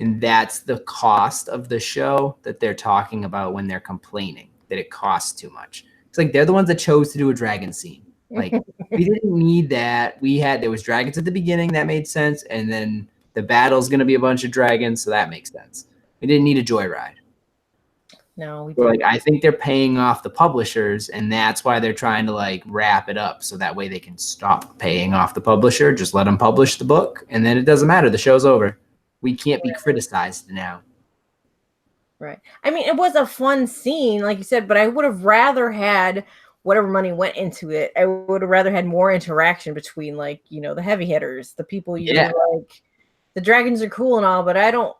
And that's the cost of the show that they're talking about when they're complaining that it costs too much. It's like they're the ones that chose to do a dragon scene. Like we didn't need that. There was dragons at the beginning, that made sense, and then the battle's gonna be a bunch of dragons, so that makes sense. We didn't need a joyride. No, we So, didn't. like I think they're paying off the publishers, and that's why they're trying to like wrap it up so that way they can stop paying off the publisher. Just let them publish the book, and then it doesn't matter. The show's over. We can't be criticized now. Right. I mean, it was a fun scene, like you said, but I would have rather had whatever money went into it. I would have rather had more interaction between, like, you know, the heavy hitters, the people you like. The dragons are cool and all, but I don't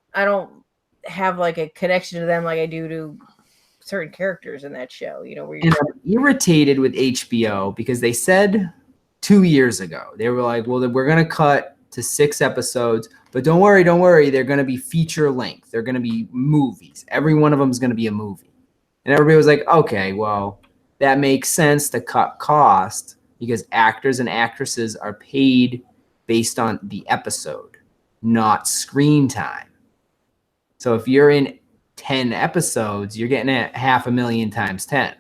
have like a connection to them like I do to certain characters in that show. You know, where you're irritated with HBO because they said 2 years ago they were like, well, we're gonna cut to 6 episodes, but don't worry, they're going to be feature length. They're going to be movies. Every one of them is going to be a movie. And everybody was like, okay, well, that makes sense to cut cost because actors and actresses are paid based on the episode, not screen time. So if you're in 10 episodes, you're getting at $500,000 times 10.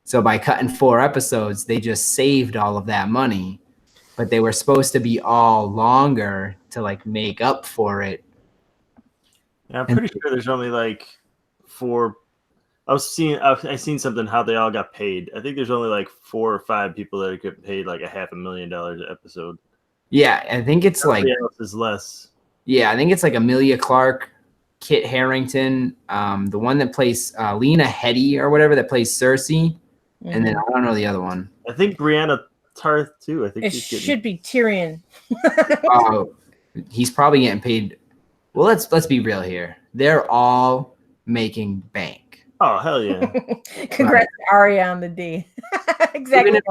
So by cutting 4 episodes, they just saved all of that money. But they were supposed to be all longer to like make up for it. Yeah, I'm pretty sure there's only like 4. I seen something how they all got paid. I think there's only like 4 or 5 people that get paid like $500,000 an episode. Yeah, I think it's Everybody like else is less. Yeah, I think it's like Amelia Clark, Kit Harington, the one that plays Lena Headey or whatever that plays Cersei, and then I don't know the other one. I think Brianna Tarth too. I think it should be Tyrion. Oh, he's probably getting paid. Well, let's be real here. They're all making bank. Oh hell yeah! Congrats to Arya on the D. Exactly. Even if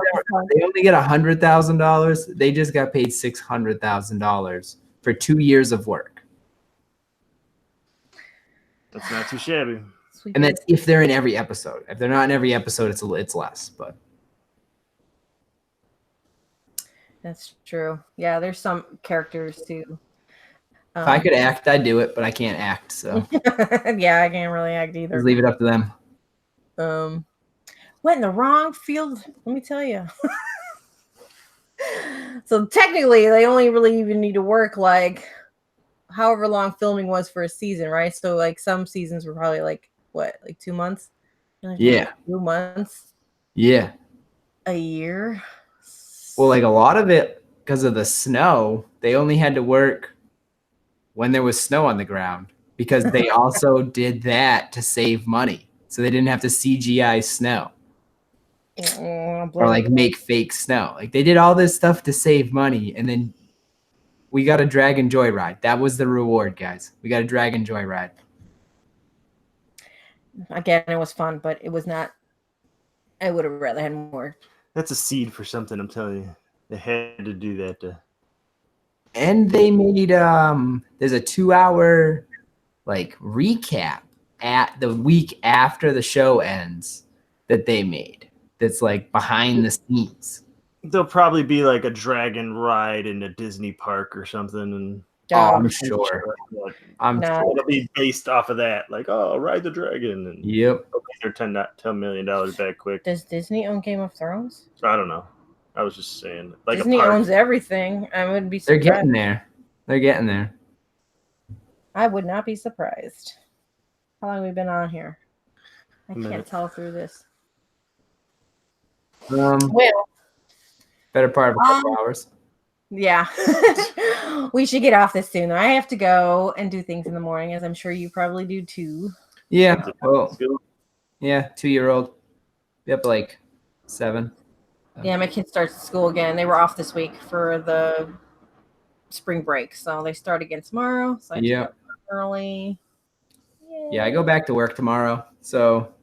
they only get $100,000, they just got paid $600,000 for 2 years of work. That's not too shabby. And that's if they're in every episode. If they're not in every episode, it's less. But that's true. Yeah, there's some characters too. If I could act, I'd do it, but I can't act. So yeah, I can't really act either. Just leave it up to them. Went in the wrong field. Let me tell you. So technically, they only really even need to work like however long filming was for a season, right? So like some seasons were probably like what, like 2 months? Yeah. 2 months Yeah. a year. Well, like a lot of it, because of the snow, they only had to work when there was snow on the ground because they also did that to save money. So they didn't have to CGI snow or like make fake snow. Like they did all this stuff to save money. And then we got a Dragon Joyride. That was the reward, guys. We got a Dragon Joyride. Again, it was fun, but it was not. I would have rather had more. That's a seed for something, I'm telling you. They had to do that to. And they made there's a 2-hour like recap at the week after the show ends that they made. That's like behind the scenes. There'll probably be like a dragon ride in a Disney park or something, and I'm sure. No. it'll be based off of that. Like, oh, ride the dragon, and Yep. they're $10 million back quick. Does Disney own Game of Thrones? I don't know. I was just saying, like Disney a park. owns everything. I wouldn't be They're surprised. getting there. They're getting there. I would not be surprised. How long have we been on here? I can't minute. tell through this. Well, better part of a couple hours. Yeah. We should get off this soon. I have to go and do things in the morning, as I'm sure you probably do too. Yeah. Well, yeah, 2-year-old. Be up like 7. Yeah, my kid starts school again. They were off this week for the spring break, so they start again tomorrow. So I have to get up early. Yay. Yeah, I go back to work tomorrow, so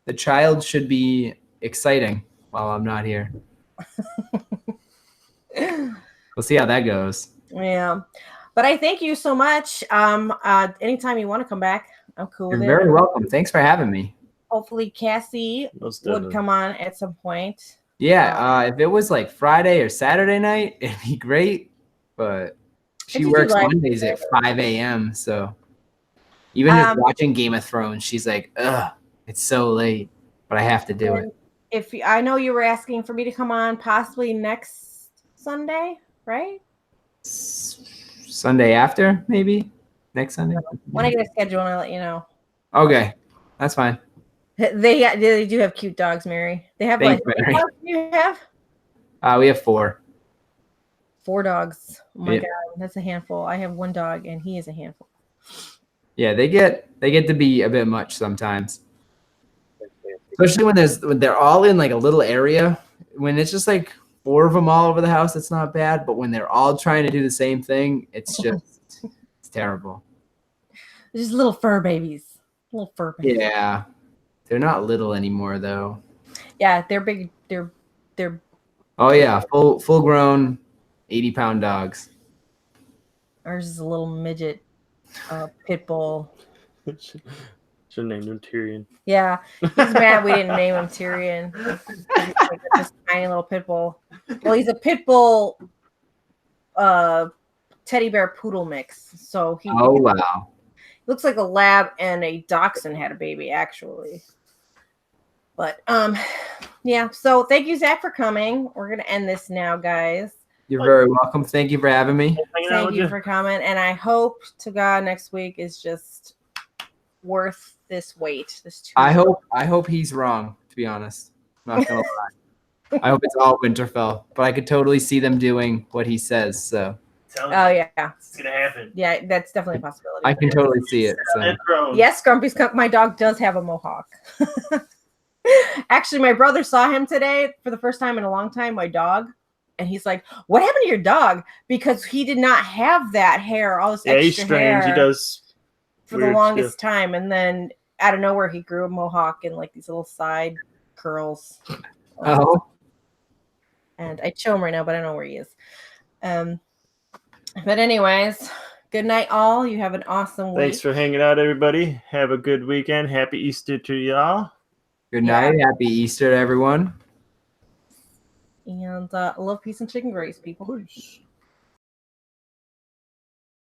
the child should be exciting while I'm not here. We'll see how that goes. Yeah, but I thank you so much. Anytime you want to come back, I'm cool You're with it. very welcome. Thanks for having me. Hopefully, Cassie Most would definitely. come on at some point. Yeah, if it was like Friday or Saturday night, it'd be great. But she If you works do like Mondays at 5 a.m. So even just watching Game of Thrones, she's like, ugh, it's so late, but I have to do it. If I know you were asking for me to come on possibly next Sunday, right? Sunday after, maybe? Next Sunday? When I get a schedule, and I'll let you know. Okay, that's fine. They do have cute dogs, Mary. They have Thanks, like Mary. how many dogs do you have? We have 4. 4 dogs. Oh my Yeah. god, that's a handful. I have 1 dog, and he is a handful. Yeah, they get to be a bit much sometimes. Especially when they're all in like a little area. When it's just like 4 of them all over the house, it's not bad. But when they're all trying to do the same thing, it's terrible. They're just little fur babies. Little fur babies. Yeah, they're not little anymore though. Yeah, they're big. They're Oh yeah, full grown, 80-pound dogs. ours is a little midget pit bull. Should have named him Tyrion. Yeah, he's mad we didn't name him Tyrion. He's like this tiny little pit bull. Well, he's a pit bull teddy bear poodle mix. So he Wow. looks like a lab and a dachshund had a baby, actually. But yeah. So thank you, Zach, for coming. We're gonna end this now, guys. You're very welcome. Thank you for having me. Thank you for coming, and I hope to God next week is just worth this wait. This 2 I hope he's wrong, to be honest. I'm not gonna lie. I hope it's all Winterfell, but I could totally see them doing what he says. So Oh yeah, It's gonna happen. yeah, that's definitely a possibility. I can totally see it. So. Yes, Grumpy's my dog does have a mohawk. Actually, my brother saw him today for the first time in a long time, my dog, and he's like, "What happened to your dog?" Because he did not have that hair, all this extra he's strange. hair He does for the weird longest stuff. time, and then out of nowhere, he grew a mohawk and like these little side curls. Oh. And I'd show him right now, but I don't know where he is. But anyways, good night, all. You have an awesome week. Thanks for hanging out, everybody. Have a good weekend. Happy Easter to y'all. Good night. Happy Easter to everyone. And love, peace, and chicken grace, people. Peace.